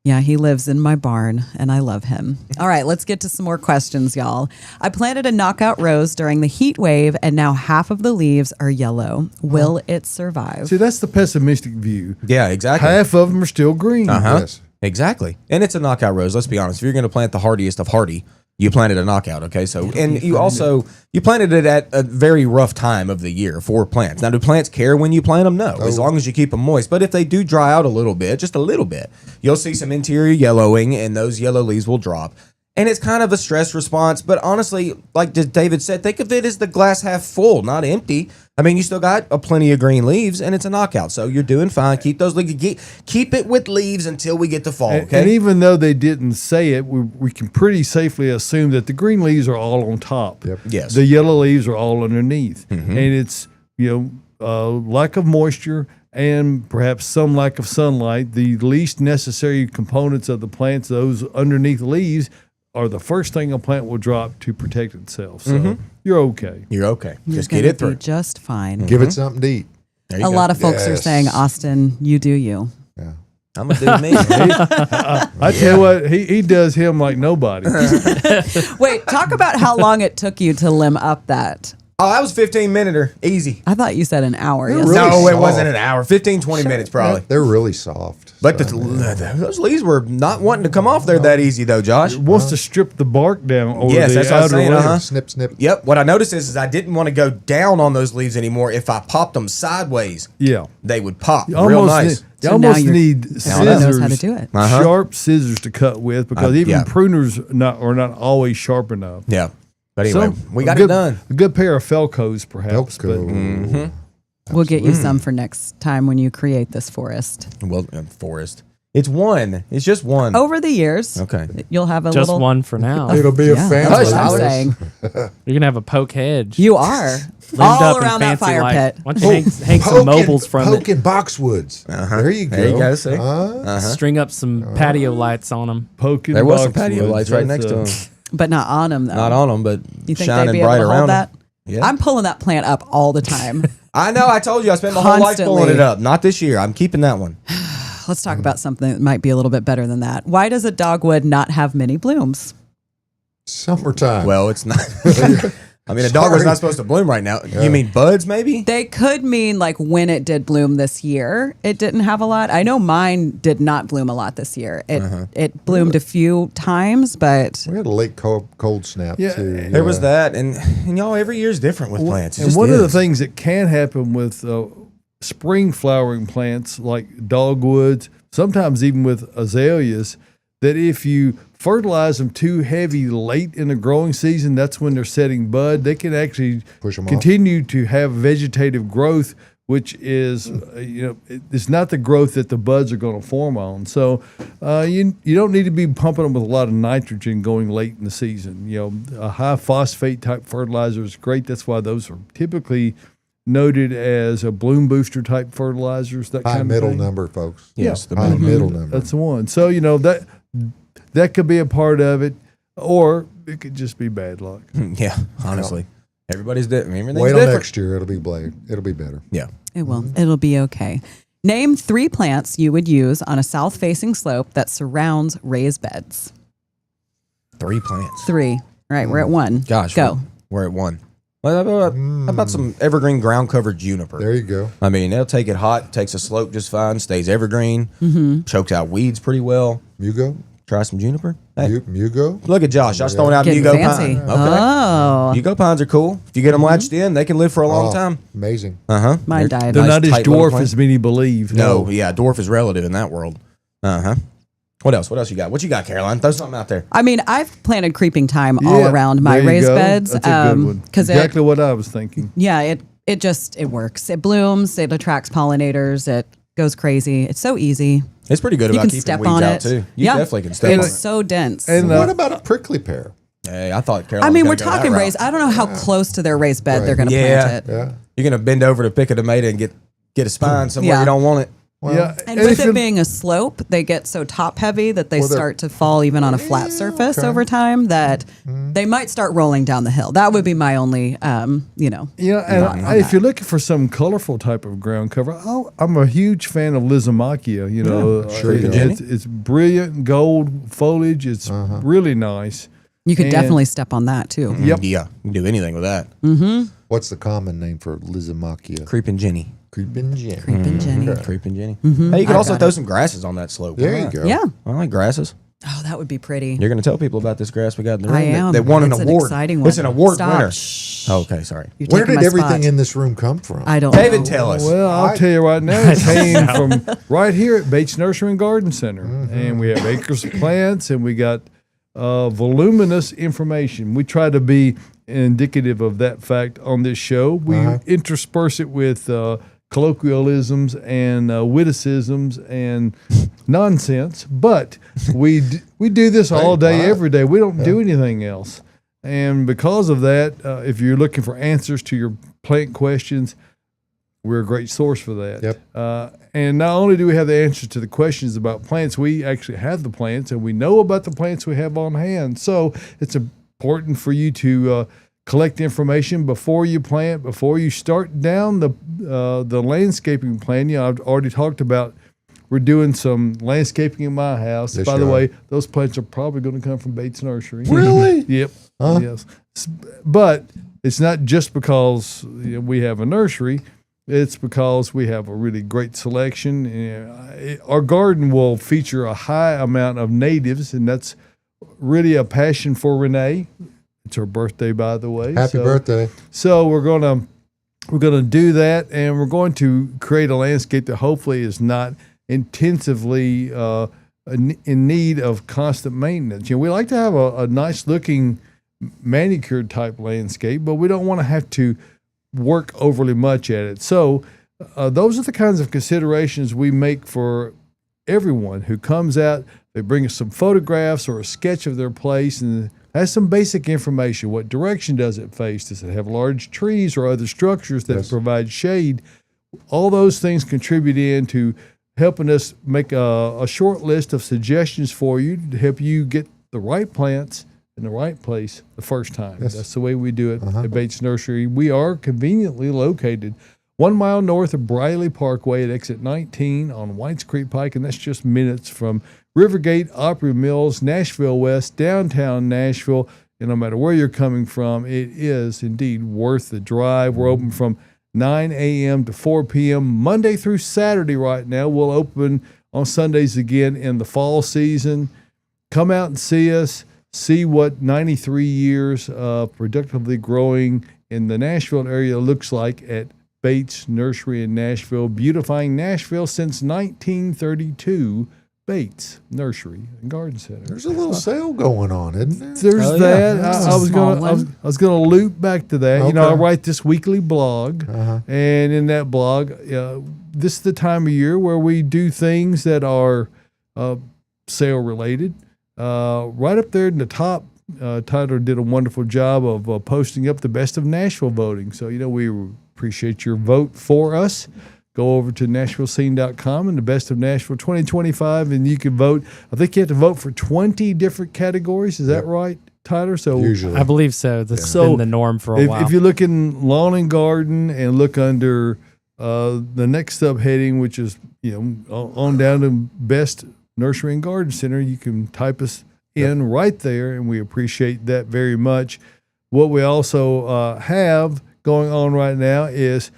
Yeah, he lives in my barn and I love him. All right, let's get to some more questions, y'all. I planted a knockout rose during the heat wave and now half of the leaves are yellow. Will it survive? See, that's the pessimistic view. Yeah, exactly. Half of them are still green. Uh-huh. Yes. Exactly. And it's a knockout rose. Let's be honest. If you're going to plant the hardiest of hardy, you planted a knockout. Okay. So, and you also, you planted it at a very rough time of the year for plants. Now, do plants care when you plant them? No, as long as you keep them moist. But if they do dry out a little bit, just a little bit, you'll see some interior yellowing and those yellow leaves will drop. And it's kind of a stress response. But honestly, like David said, think of it as the glass half full, not empty. I mean, you still got a plenty of green leaves, and it's a knockout. So you're doing fine. Keep those leaves. Keep it with leaves until we get to fall. Okay. And even though they didn't say it, we can pretty safely assume that the green leaves are all on top. Yep. Yes. The yellow leaves are all underneath. Mm-hmm. And it's, lack of moisture and perhaps some lack of sunlight. The least necessary components of the plants, those underneath leaves, are the first thing a plant will drop to protect itself. So you're okay. You're okay. You're Just get gonna it through. be just fine. Give it something to eat. There you A go. lot of folks are Yes. saying, Austin, you do you. Yeah. I'm going to do me. I tell you what, he does him like nobody. Wait, talk about how long it took you to limb up that. Oh, that was 15-minute easy. I thought you said an hour. They're Yes. really No, it soft. wasn't an hour. 15, 20 minutes probably. They're really soft. But So, those leaves were not wanting to come off there that easy, though, Josh. It wants to strip the bark down over Yes, the that's what I was outer saying, layer. uh-huh. snip, snip. Yep. What I noticed is I didn't want to go down on those leaves anymore. If I popped them sideways, Yeah. they would pop You real almost nice. need, you So almost now you're- need Now he knows scissors, how to do it. Uh-huh. sharp scissors to cut with, because even yeah. pruners are not always sharp enough. Yeah. But anyway, we a got good, it done. A good pair of Felcos, perhaps. Velcro. We'll get you some for next time when you create this forest. Well, forest. It's one. It's just one. Over the years, Okay. you'll have a Just little. one for now. It'll be a Yeah, family. that's what I'm Hush, saying. You're gonna have a poke hedge. You are Limbed all up in around that fancy fire light. pit. Why don't you hang some Poke mobiles and- from poke it? and boxwoods. There you go. There you go, see? String up some patio lights on them. Poking There was some boxwoods, patio lights right that's, next to them. But not on them, though. Not on them, but You think shining they'd be able bright to around hold 'em. that? Yeah. I'm pulling that plant up all the time. I know. I told you. I spent my whole life pulling Constantly. it up. Not this year. I'm keeping that one. Let's talk about something that might be a little bit better than that. Why does a dogwood not have many blooms? Summertime. Well, it's not. I mean, a dogwood's Sorry. not supposed to bloom right now. You mean buds, maybe? They could mean like when it did bloom this year, it didn't have a lot. I know mine did not bloom a lot this year. It bloomed a few times, but we had a late cold snap Yeah, too. There was that, and y'all, every year is different with plants. It And just one of the is. things that can happen with spring flowering plants like dogwoods, sometimes even with azaleas, that if you fertilize them too heavy late in the growing season, that's when they're setting bud. They can actually Push 'em off. continue to have vegetative growth, which is, it's not the growth that the buds are going to form on. So you don't need to be pumping them with a lot of nitrogen going late in the season. A high phosphate type fertilizer is great. That's why those are typically noted as a bloom booster type fertilizers. That high kind middle of thing. number, folks. Yes, the High middle number. That's the one. So that could be a part of it, or it could just be bad luck. Yeah, honestly, everybody's different. Everything's Wait till different. next year. It'll be better. Yeah. it will. It'll be okay. Name 3 plants you would use on a south-facing slope that surrounds raised beds. 3 plants. 3. All right, we're at 1. Gosh, Go. we're at 1. How about some evergreen ground cover juniper? There you go. I mean, they'll take it hot, takes a slope just fine, stays evergreen, chokes out weeds pretty well. Mugo? Try some juniper. Hey, Mugo? look at Josh. Josh throwing out Getting Mugo fancy. pine. Okay. Oh, Mugo pines are cool. If you get them latched in, they can live for a long time. Amazing. mine died. They're Nice, not as tight little dwarf plant. as many believe. No, yeah, dwarf is relative in that world. What else? What else you got? What you got, Caroline? Throw something out there. I mean, I've planted creeping thyme all Yeah, around my there you raised go. beds. That's a good one. Because Exactly what I was thinking. it works. It blooms. It attracts pollinators. It goes crazy. It's so easy. It's pretty good You about can keeping step weeds on out it. too. You Yeah. definitely can step on It's it. so dense. And What about a prickly pear? Hey, I thought Caroline. I mean, we're was gonna go that talking route. raised. I don't know how close to their raised bed they're going to Yeah. plant it. Yeah. You're gonna bend over to pick a tomato and get a spine somewhere Yeah. you don't want it. Yeah, And if with it you- being a slope, they get so top heavy that they Well, they're- start to fall even on a flat surface okay. over time that they might start rolling down the hill. That would be my only, Yeah, and on if that. you're looking for some colorful type of ground cover, I'm a huge fan of Lizomachia. You know, sure you are. it's brilliant gold foliage. It's really nice. you could And- definitely step on that too. Yep. Yeah, you can do anything with that. What's the common name for Lizomachia? Creeping Jenny. Creeping Jenny. Creeping Jenny. Okay. Creeping Jenny. Hey, you can I also got throw it. some grasses on that slope. There Why you not? go. Yeah. I like grasses. Oh, that would be pretty. You're going to tell people about this grass we got in the room. I am. That won an It's award. exciting one. It's an award Stop. winner. Shh. Oh, okay, sorry. You're Where taking did my everything spot. in this room come from? I don't David, know. tell us. Well, I'll tell you right now, it came from right here at Bates Nursery and Garden Center. And we have acres of plants and we got voluminous information. We try to be indicative of that fact on this show. We intersperse it with colloquialisms and witticisms and nonsense, but we do this all day, every day. We don't do anything else. And because of that, if you're looking for answers to your plant questions, we're a great source for that. Yep. And not only do we have the answers to the questions about plants, we actually have the plants and we know about the plants we have on hand. So it's important for you to collect information before you plant, before you start down the landscaping plan. You know, I've already talked about we're doing some landscaping in my house. Yes, By the you way, those plants are probably going to come from Bates Nursery. Really? Yep. Huh? Yes. But it's not just because we have a nursery. It's because we have a really great selection. Our garden will feature a high amount of natives, and that's really a passion for Renee. It's her birthday, by the way. Happy birthday. So we're gonna do that, and we're going to create a landscape that hopefully is not intensively in need of constant maintenance. You know, we like to have a nice looking manicured type landscape, but we don't want to have to work overly much at it. So those are the kinds of considerations we make for everyone who comes out. They bring us some photographs or a sketch of their place and has some basic information. What direction does it face? Does it have large trees or other structures that provide shade? All those things contribute into helping us make a short list of suggestions for you to help you get the right plants in the right place the first time. That's the way we do it at Bates Nursery. We are conveniently located 1 mile north of Briley Parkway at exit 19 on Whites Creek Pike, and that's just minutes from Rivergate, Opry Mills, Nashville West, downtown Nashville. And no matter where you're coming from, it is indeed worth the drive. We're open from 9 a.m. to 4 p.m. Monday through Saturday right now. We'll open on Sundays again in the fall season. Come out and see us. See what 93 years of productively growing in the Nashville area looks like at Bates Nursery in Nashville, beautifying Nashville since 1932. Bates Nursery and Garden Center. There's a little sale going on, isn't there? There's Oh, that. yeah. I was Small gonna I one. was gonna loop back to that. You know, I Okay. write this weekly blog, and in that blog, this is the time of year where we do things that are sale related. Right up there in the top, Tyler did a wonderful job of posting up the best of Nashville voting. So we appreciate your vote for us. Go over to NashvilleScene.com and the Best of Nashville 2025, and you can vote. I think you have to vote for 20 different categories. Is that right, Tyler? So Usually. I believe so. That's So, been the norm for a while. if you look in lawn and garden and look under the next subheading, which is on down to Best Nursery and Garden Center, you can type us in right there, and we appreciate that very much. what we also have going on right now is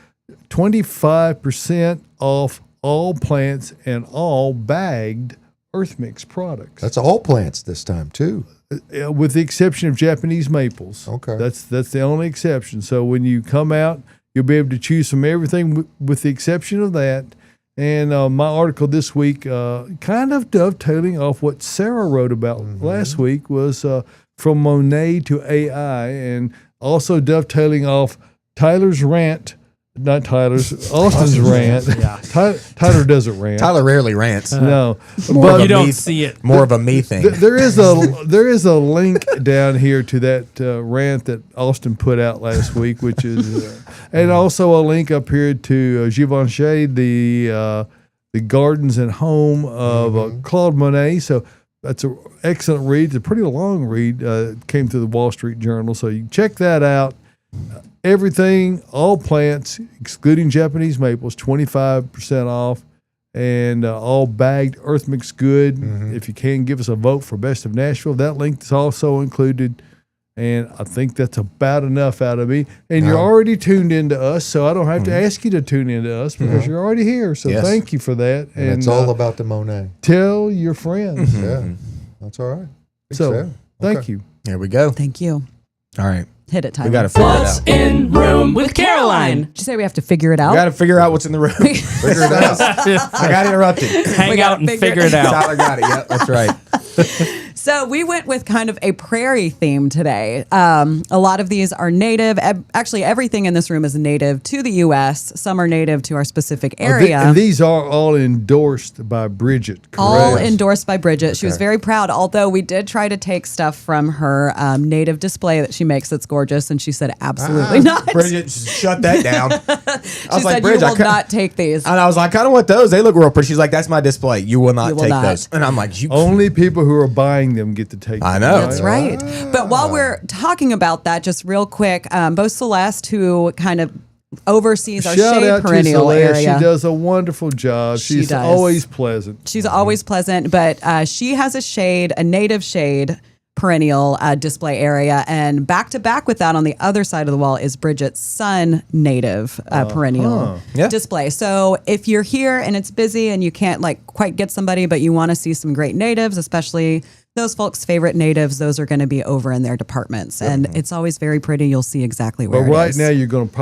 25% off all plants and all bagged earth mix products. That's all plants this time too. With the exception of Japanese maples. Okay. That's the only exception. So when you come out, you'll be able to choose from everything with the exception of that. And my article this week, kind of dovetailing off what Sarah wrote about last week, was from Monet to AI, and also dovetailing off Tyler's rant. Not Tyler's, Austin's rant. Yeah. Tyler doesn't rant. Tyler rarely rants. No, More of but a You don't me- see it. More of a me thing. there is a link down here to that rant that Austin put out last week, which is, and also a link up here to Givenchy, the Gardens and Home of Claude Monet. So that's an excellent read. It's a pretty long read. It came through the Wall Street Journal, so you can check that out. Everything, all plants, excluding Japanese maples, 25% off, and all bagged earth mix good. If you can, give us a vote for Best of Nashville. That link is also included, and I think that's about enough out of me. And you're already tuned into us, so I don't have to ask you to tune into us because you're already here. So Yes. thank you for that. And it's all about the Monet. Tell your friends. Yeah, that's all right. Think So thank Okay. you. Here we go. Thank you. All right. Hit it, Tyler. We got to figure it What's out. in room with Caroline? Did you say we have to figure it out? We got to figure out what's in the room. Figure it out. I got interrupted. Hang out and figure it out. Tyler got it. Yep, that's right. So we went with kind of a prairie theme today. A lot of these are native. Actually, everything in this room is native to the U.S. Some are native to our specific area. And these are all endorsed by Bridget, correct? All endorsed by Bridget. She was very proud, although we did try to take stuff from her native display that she makes that's gorgeous, and she said absolutely not. Bridget, shut that down. She said, you will not take these. And I was like, I kind of want those. They look real pretty. She's like, that's my display. You will not You will take not. those. And I'm like, you. Only people who are buying them get to take I them. know. That's right. But while we're talking about that, just real quick, both Celeste, who kind of oversees our Shout shade out to perennial Celeste. area. She does a wonderful job. She She's does. always pleasant. She's always pleasant, but she has a native shade perennial display area, and back to back with that on the other side of the wall is Bridget's sun native perennial Yeah. display. So if you're here and it's busy and you can't quite get somebody, but you want to see some great natives, especially those folks' favorite natives, those are going to be over in their departments, and it's always very pretty. You'll see exactly where But it right is. now, you're going to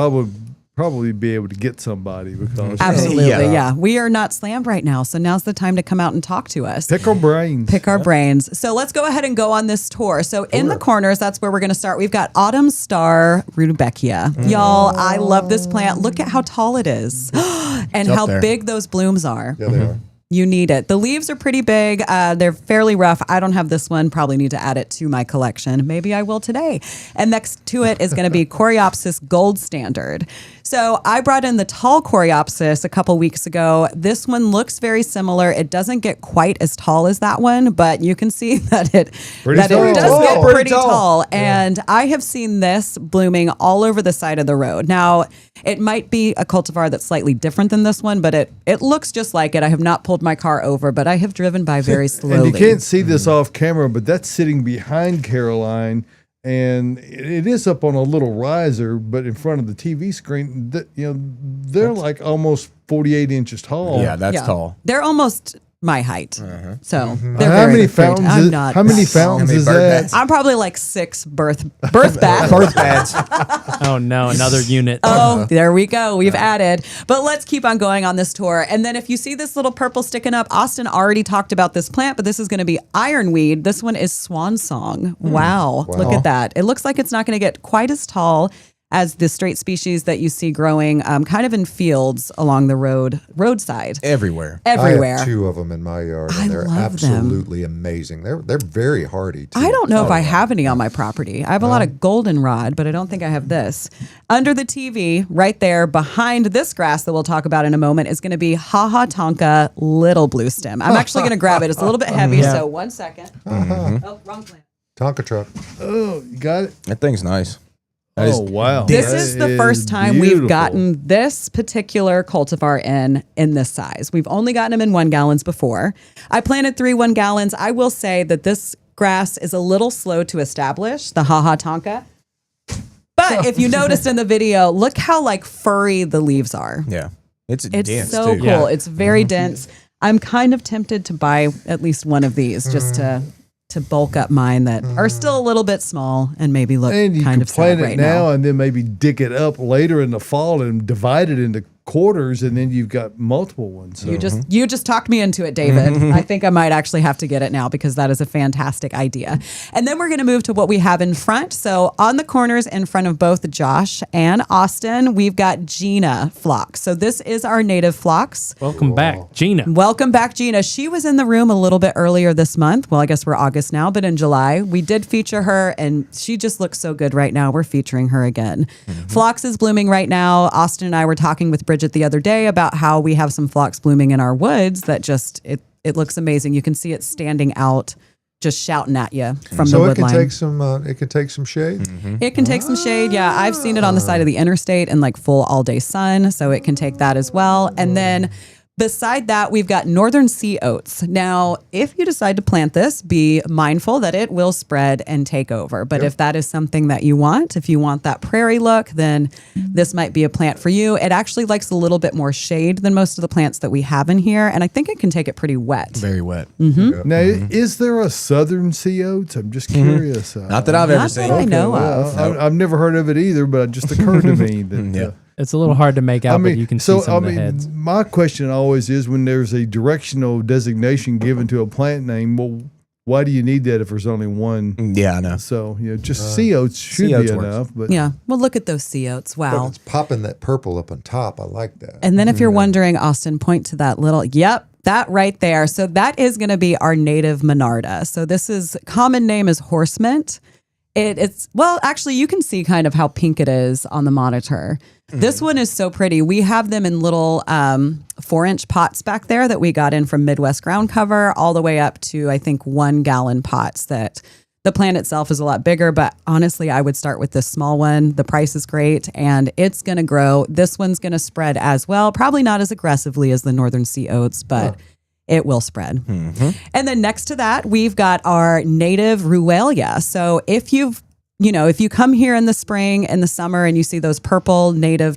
probably be able to get somebody because Absolutely, Yeah. yeah. We are not slammed right now, so now's the time to come out and talk to us. pick our brains. Pick our brains. So let's go ahead and go on this tour. So in the corners, that's where we're going to start. We've got Autumn Star Rudbeckia. Y'all, I love this plant. Look at how tall it is and up how there. big those blooms are. Yeah, they are. You need it. The leaves are pretty big. They're fairly rough. I don't have this one. Probably need to add it to my collection. Maybe I will today. And next to it is going to be Coreopsis Gold Standard. So I brought in the tall Coreopsis a couple weeks ago. This one looks very similar. It doesn't get quite as tall as that one, but you can see that it Pretty it tall. does get Pretty pretty tall. tall. And I have seen this blooming all over the side of the road. Now, it might be a cultivar that's slightly different than this one, but it looks just like it. I have not pulled my car over, but I have driven by very slowly. And you can't see this off camera, but that's sitting behind Caroline, and it is up on a little riser, but in front of the TV screen, they're like almost 48 inches tall. Yeah, that's Yeah. tall. They're almost my height. So they're How very many big. fountains? I'm not. How many that tall. fountains How many is bird that? beds? I'm probably like 6 birth baths. Birth beds. Oh no, another unit. Oh, there we go. We've added. But let's keep on going on this tour. And then if you see this little purple sticking up, Austin already talked about this plant, but this is going to be ironweed. This one is swan song. Wow. Look at that. It looks like it's not going to get quite as tall as the straight species that you see growing kind of in fields along the roadside. Everywhere. Everywhere. I have 2 of them in my yard, I and they're love them. absolutely amazing. They're very hardy, too. I don't know if I have any on my property. I have a lot of goldenrod, but I don't think I have this. Under the TV, right there behind this grass that we'll talk about in a moment, is going to be Haha Tonka Little Blue Stem. I'm actually going to grab it. It's a little bit heavy, so 1 second. Oh, wrong plant. Tonka truck. Oh, you got it? That thing's nice. That Oh, is- wow. This That is the first time we've beautiful. gotten this particular cultivar in this size. We've only gotten them in 1 gallons before. I planted 3 1 gallons. I will say that this grass is a little slow to establish, the Haha Tonka. But if you noticed in the video, look how like furry the leaves are. Yeah. It's dense so too. cool. Yeah. It's very dense. I'm kind of tempted to buy at least one of these just to bulk up mine that are still a little bit small and maybe look And you kind can of sad plant it right now now. and then maybe dig it up later in the fall and divide it into quarters, and then you've got multiple ones. So. You just talked me into it, David. I think I might actually have to get it now because that is a fantastic idea. And then we're going to move to what we have in front. So on the corners in front of both Josh and Austin, we've got Gina phlox. So this is our native phlox. Welcome back, Gina. Welcome back, Gina. She was in the room a little bit earlier this month. Well, I guess we're August now, but in July, we did feature her, and she just looks so good right now. We're featuring her again. Phlox is blooming right now. Austin and I were talking with Bridget the other day about how we have some phlox blooming in our woods that just, it looks amazing. You can see it standing out, just shouting at you from the So wood it can line. take some. It can take some shade. It can take some shade. Yeah, I've seen it on the side of the interstate in like full all day sun. So it can take that as well. And then beside that, we've got northern sea oats. Now, if you decide to plant this, be mindful that it will spread and take over. But if that is something that you want, if you want that prairie look, then this might be a plant for you. It actually likes a little bit more shade than most of the plants that we have in here. And I think it can take it pretty wet. Very wet. Now, is there a southern sea oats? I'm just curious. Not that I've ever Not seen. that I know of. I've never heard of it either, but it just occurred to me that. It's a little hard to make out, but you can see some of the heads. My question always is when there's a directional designation given to a plant name, well, why do you need that if there's only one? Yeah, I know. So, just sea oats should sea oats be works. enough. But Yeah. Well, look at those sea oats. But Wow. it's popping that purple up on top. I like that. And then if you're wondering, Austin, point to that little, yep, that right there. So that is going to be our native Monarda. So this is, common name is horse mint. It's, well, actually, you can see kind of how pink it is on the monitor. This one is so pretty. We have them in little 4-inch pots back there that we got in from Midwest Ground Cover, all the way up to, I think, 1-gallon pots that the plant itself is a lot bigger. But honestly, I would start with this small one. The price is great and it's going to grow. This one's going to spread as well. Probably not as aggressively as the Northern Sea Oats, but it will spread. And then next to that, we've got our native Ruellia. So if you come here in the spring and the summer and you see those purple native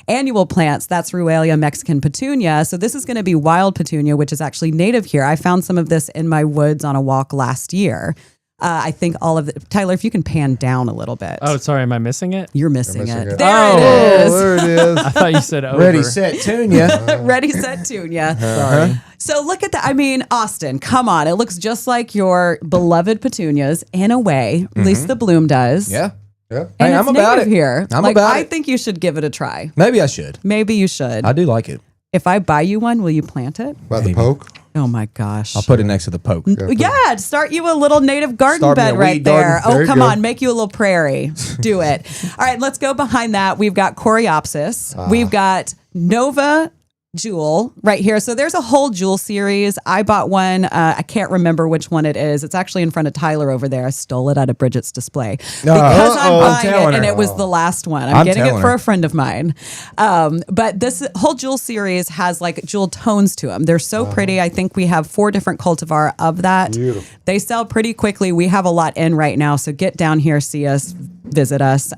annual plants, that's Ruellia Mexican petunia. So this is going to be wild petunia, which is actually native here. I found some of this in my woods on a walk last year. I think all of it. Tyler, if you can pan down a little bit. Oh, sorry. Am I missing it? You're missing missing it. it. There it is. there it is. I thought you said over. Ready, set, tune ya. Ready, set, tune, yeah. Sorry. So look at that. I mean, Austin, come on. It looks just like your beloved petunias in a way. At least the bloom does. Yeah. Yeah. And Hey, it's I'm about native it. here. I'm about I it. think you should give it a try. Maybe I should. Maybe you should. I do like it. If I buy you one, will you plant it? By the poke. Oh my gosh. I'll put it next to the poke. Yeah, start you a little native garden Start me bed a right weed there. garden. There Oh, you come go. on, make you a little prairie. Do it. All right, let's go behind that. We've got Coreopsis. We've got Nova Jewel right here. So there's a whole jewel series. I bought one. I can't remember which one it is. It's actually in front of Tyler over there. I stole it out of Bridget's display because I'm buying telling it, and her. it was the last one. I'm I'm getting it telling for her. a friend of mine. But this whole jewel series has like jewel tones to them. They're so pretty. I think we have 4 different cultivar of that. Beautiful. They sell pretty quickly. We have a lot in right now. So get down here, see us, visit us.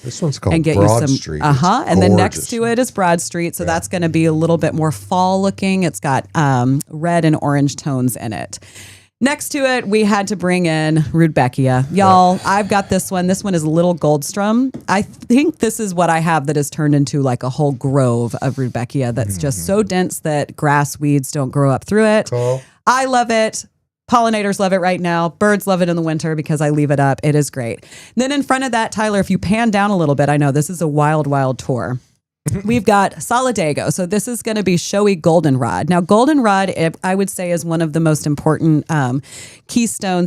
This one's called And get Broad you some, Street. and then next to it is Broad Street. So that's going to be a little bit more fall looking. It's got red and orange tones in it. Next to it, we had to bring in Rudbeckia. Y'all, I've got this one. This one is Little Goldstrom. I think this is what I have that has turned into like a whole grove of Rudbeckia that's just so dense that grass weeds don't grow up through it. Cool. I love it. Pollinators love it right now. Birds love it in the winter because I leave it up. It is great. Then in front of that, Tyler, if you pan down a little bit, I know this is a wild, wild tour. We've got Solidago. So this is going to be showy goldenrod. Now, goldenrod, I would say, is one of the most important keystone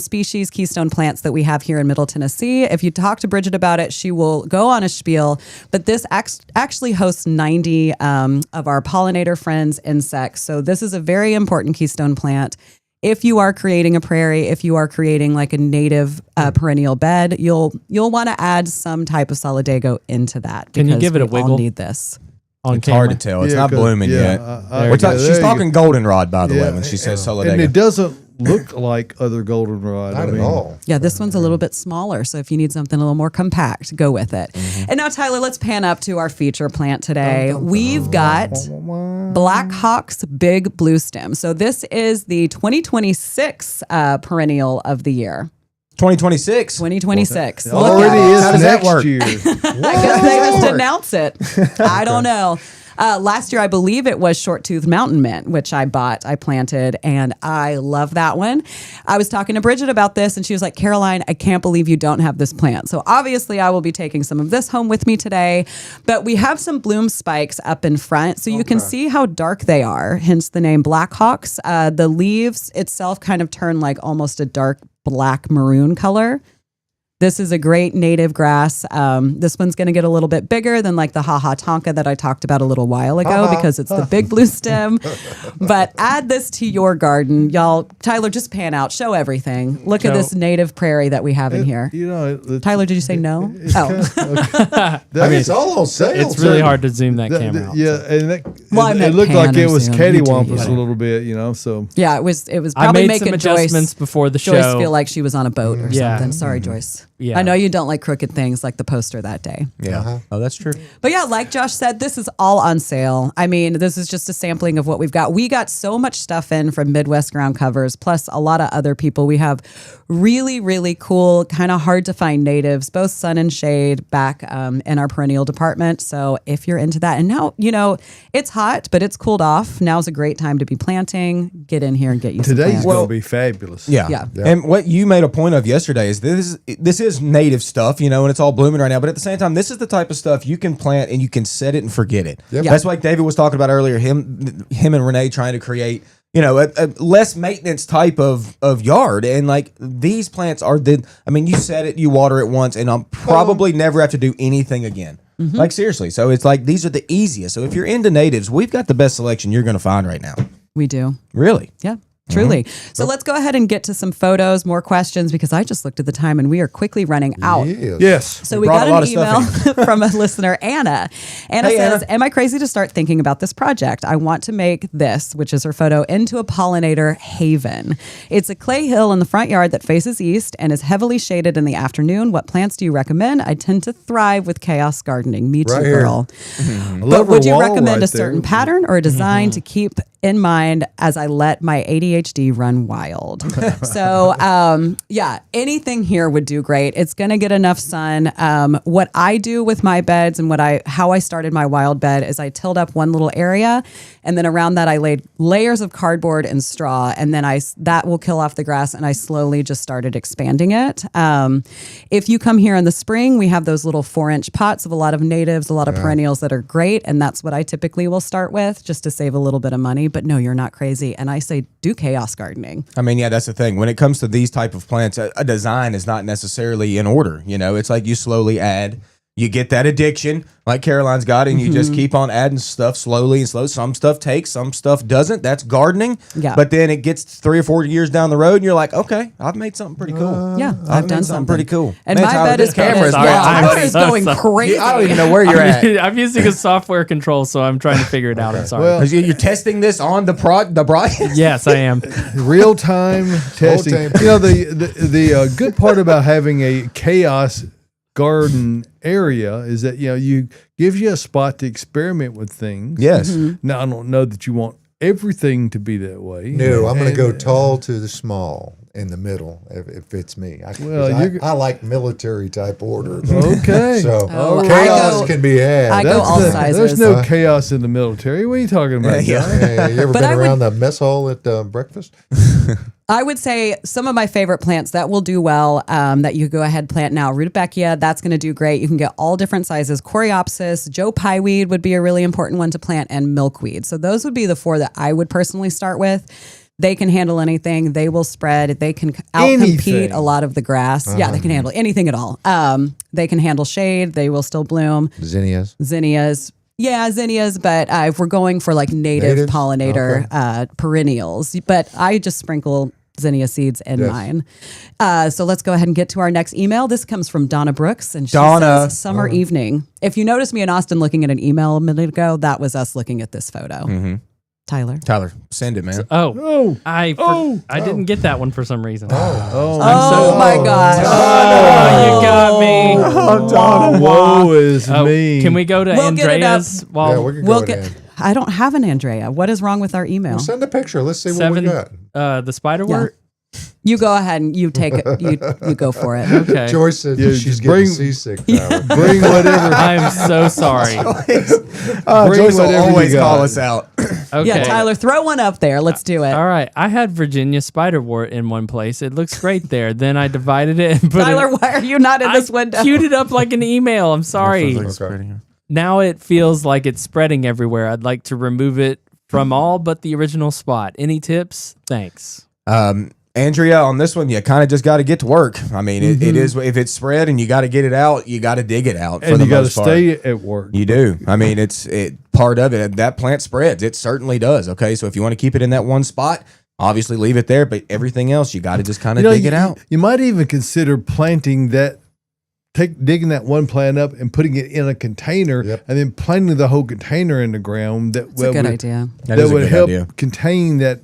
plants that we have here in Middle Tennessee. If you talk to Bridget about it, she will go on a spiel. But this actually hosts 90 of our pollinator friends, insects. So this is a very important keystone plant. If you are creating a prairie, if you are creating like a native perennial bed, you'll want to add some type of solidago into that. Can you because give it a we all wiggle? need this. On It's camera. hard to tell. It's Yeah, not 'cause- blooming yeah, yet. there She's you talking goldenrod, by the way, when she says And Solidago. it doesn't look like other goldenrod. Not at all. Yeah, this one's a little bit smaller. So if you need something a little more compact, go with it. And now, Tyler, let's pan up to our feature plant today. We've got Black Hawk's Big Blue Stem. So this is the 2026 perennial of the year. 2026. 2026. It already is How does that next work? year. I guess they just announce it. I don't know. Last year, I believe it was Short-Tooth Mountain Mint, which I planted, and I love that one. I was talking to Bridget about this, and she was like, Caroline, I can't believe you don't have this plant. So obviously, I will be taking some of this home with me today, but we have some bloom spikes up in front, so you can see how dark they are, hence the name Black Hawks. The leaves itself kind of turn like almost a dark black maroon color. This is a great native grass. This one's going to get a little bit bigger than like the haha tonka that I talked about a little while ago because it's the big blue stem. But add this to your garden. Y'all, Tyler, just pan out. Show everything. Look at this native prairie that we have in here. You know, Tyler, did you say no? It's all on sale. It's really hard to zoom that camera out. Yeah, and I it meant looked like it was pan or zoom. You do, cattywampus yeah. a little bit, you know. So Yeah, it was I probably made some making adjustments before the Joyce show. feel like she was on a boat or Yeah. something. Sorry, Joyce. Yeah. I know you don't like crooked things like the poster that day. Yeah. Oh, that's true. But yeah, like Josh said, this is all on sale. I mean, this is just a sampling of what we've got. We got so much stuff in from Midwest Ground Covers, plus a lot of other people. We have really, really cool, kind of hard to find natives, both sun and shade, back in our perennial department. So if you're into that, and now, you know, it's hot, but it's cooled off. Now's a great time to be planting. Get in here and get you some today's plants. going to be fabulous. Yeah. Yeah. And what you made a point of yesterday is this is native stuff, you know, and it's all blooming right now. But at the same time, this is the type of stuff you can plant and you can set it and forget it. Yep. Yeah. That's like David was talking about earlier. Him and Renee trying to create, you know, a less maintenance type of yard. And like these plants are you set it, you water it once, and I'll probably never have to do anything again. Like seriously. So it's like these are the easiest. So if you're into natives, we've got the best selection you're going to find right now. We do. Really? Yeah. Truly. So let's go ahead and get to some photos, more questions, because I just looked at the time and we are quickly running out. Yes. So we brought got a lot an of email stuff from a listener, Anna. Anna Hey, says, Anna. am I crazy to start thinking about this project? I want to make this, which is her photo, into a pollinator haven. It's a clay hill in the front yard that faces east and is heavily shaded in the afternoon. What plants do you recommend? I tend to thrive with chaos gardening. Me too, Right here. girl. I But love her would you wall recommend right a certain there. pattern or a design to keep in mind as I let my ADHD run wild? So, anything here would do great. It's going to get enough sun. What I do with my beds and how I started my wild bed is I tilled up one little area, and then around that I laid layers of cardboard and straw, and then that will kill off the grass, and I slowly just started expanding it. If you come here in the spring, we have those little 4-inch pots of a lot of natives, a lot of perennials that are great, and that's what I typically will start with just to save a little bit of money. But no, you're not crazy. And I say do chaos gardening. I mean, yeah, that's the thing. When it comes to these type of plants, a design is not necessarily in order. You know, it's like you slowly add. You get that addiction, like Caroline's got, and you just keep on adding stuff slowly and slow. Some stuff takes, some stuff doesn't. That's gardening. Yeah. But then it gets 3 or 4 years down the road, and you're like, okay, I've made something pretty cool. Yeah, I've I've done made something pretty cool. And Man, my Tyler, bed this is camera is going, Sorry, wild. I'm my bed is so going sorry. crazy. I don't even know where you're at. I'm using a software control, so I'm trying to figure it out. I'm sorry. Well, 'Cause you're testing this on the broadcast. yes, I am. real time testing. time. You know, the good part about having a chaos garden area is that you gives you a spot to experiment with things. Yes. Now I don't know that you want everything to be that way. No, I'm going to And- go tall to the small in the middle if it fits me. Well, I like military type order. Okay. So Oh, chaos I go- can be had. I go all sizes. There's no chaos in the military. What are you talking about? Yeah. John? Hey, you ever But been I would- around the mess hall at breakfast? I would say some of my favorite plants that will do well, that you go ahead plant now. Rudbeckia, that's going to do great. You can get all different sizes. Coreopsis, Joe Pieweed would be a really important one to plant, and milkweed. So those would be the 4 that I would personally start with. They can handle anything. They will spread. They can outcompete Anything. a lot of the grass. Yeah, they can handle anything at all. They can handle shade. They will still bloom. Zinnias. Zinnias. Yeah, zinnias, but if we're going for like native Natives? pollinator perennials, but I just sprinkle zinnia seeds in Yes. mine. So let's go ahead and get to our next email. This comes from Donna Brooks, and she Donna. says, summer evening. If you noticed me and Austin looking at an email a minute ago, that was us looking at this photo. Tyler, send it, man. I didn't get that one for some reason. Oh my gosh. You got me. Woe is me. Can we go to We'll get it up. Andrea's? While we can We'll go get. ahead. I don't have an Andrea. What is wrong with our email? Send a picture. Let's see what we got. The spider wort? You go ahead and you take it. You go for it. Okay. Joyce said Yeah, she's just getting bring- seasick. Tyler. Bring whatever. I am so sorry. Joyce will whatever you always got. call us out. Okay. Yeah, Tyler, throw one up there. Let's do it. All right. I had Virginia spiderwort in one place. It looks great there. Then I divided it and put Tyler, it. why are you not in this window? Queued it up like an email. I'm sorry. Now it feels like it's spreading everywhere. I'd like to remove it from all but the original spot. Any tips? Thanks. Andrea, on this one, you kind of just got to get to work. I mean, it is, if it's spread and you got to get it out, you got to dig it out. And you got to stay at work. You do. I mean, it's part of it. That plant spreads. It certainly does. Okay, so if you want to keep it in that one spot, obviously leave it there. But everything else, you got to just kind of dig it out. You might even consider planting that. Digging that one plant up and putting it in a container, and then planting the whole container in the ground. That's a good idea. That is a would good help idea. contain that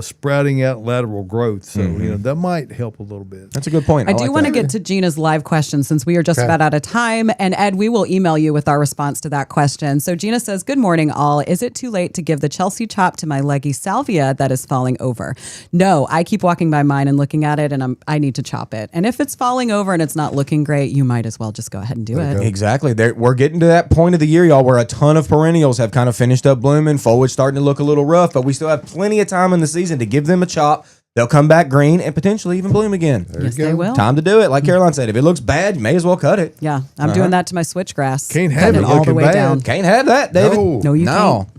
sprouting out lateral growth. So that might help a little bit. That's a good point. I do want to get to Gina's live question since we are just about out of time. And Ed, we will email you with our response to that question. So Gina says, good morning, all. Is it too late to give the Chelsea chop to my leggy salvia that is falling over? No, I keep walking by mine and looking at it, and I need to chop it. And if it's falling over and it's not looking great, you might as well just go ahead and do it. Exactly. We're getting to that point of the year, y'all, where a ton of perennials have kind of finished up blooming. Foliage starting to look a little rough, but we still have plenty of time in the season to give them a chop. They'll come back green and potentially even bloom again. Yes, they will. Time to do it. Like Caroline said, if it looks bad, you may as well cut it. Yeah, I'm doing that to my switchgrass. Can't have Cutting it all the looking way bad. down. Can't have that, David. No, you can't.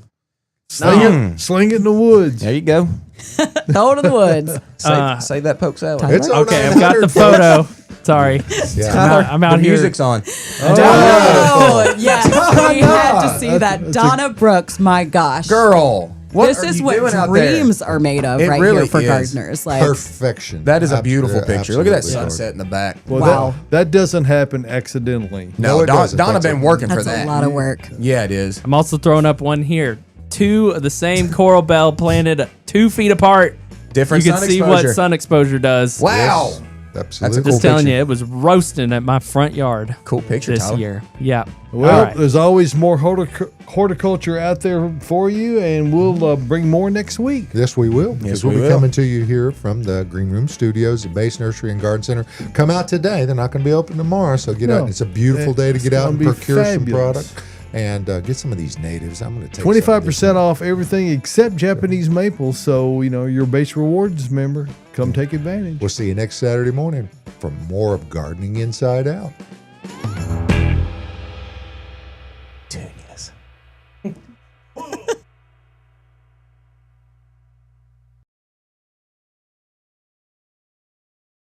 Sling it in the woods. There you go. Throw it in the woods. Save that poke salad. Tyler? It's Okay, I've got the photo. Sorry. I'm out the here. music's on. Oh, yes. We had to see that. Donna Brooks, my gosh. Girl, what This are is you what doing out there? dreams are made of It right really here for is. gardeners. Like, Perfection. That is a beautiful Absolutely, picture. Look at that absolutely. sunset in the back. Well, Wow. that doesn't happen accidentally. No, it doesn't. Donna That's been a- working for that's that. a lot of work. Yeah, it is. I'm also throwing up one here. Two of the same coral bell planted 2 feet apart. Different You can sun see exposure. what sun exposure does. Wow. Absolutely. Cool Just telling picture. you, it was roasting at my front yard Cool picture, this Tyler. year. Yeah. Well, All right. there's always more horticulture out there for you, and we'll bring more next week. Yes, we will. Yes, Because we we'll be will. coming to you here from the Green Room Studios at Base Nursery and Garden Center. Come out today. They're not going to be open tomorrow, so get out. It's a beautiful day to It's get out gonna and be procure some fabulous. product and get some of these natives. I'm going to take 25% off everything except Japanese maple. So, your Base Rewards member, come take advantage. We'll see you next Saturday morning for more of Gardening Inside Out.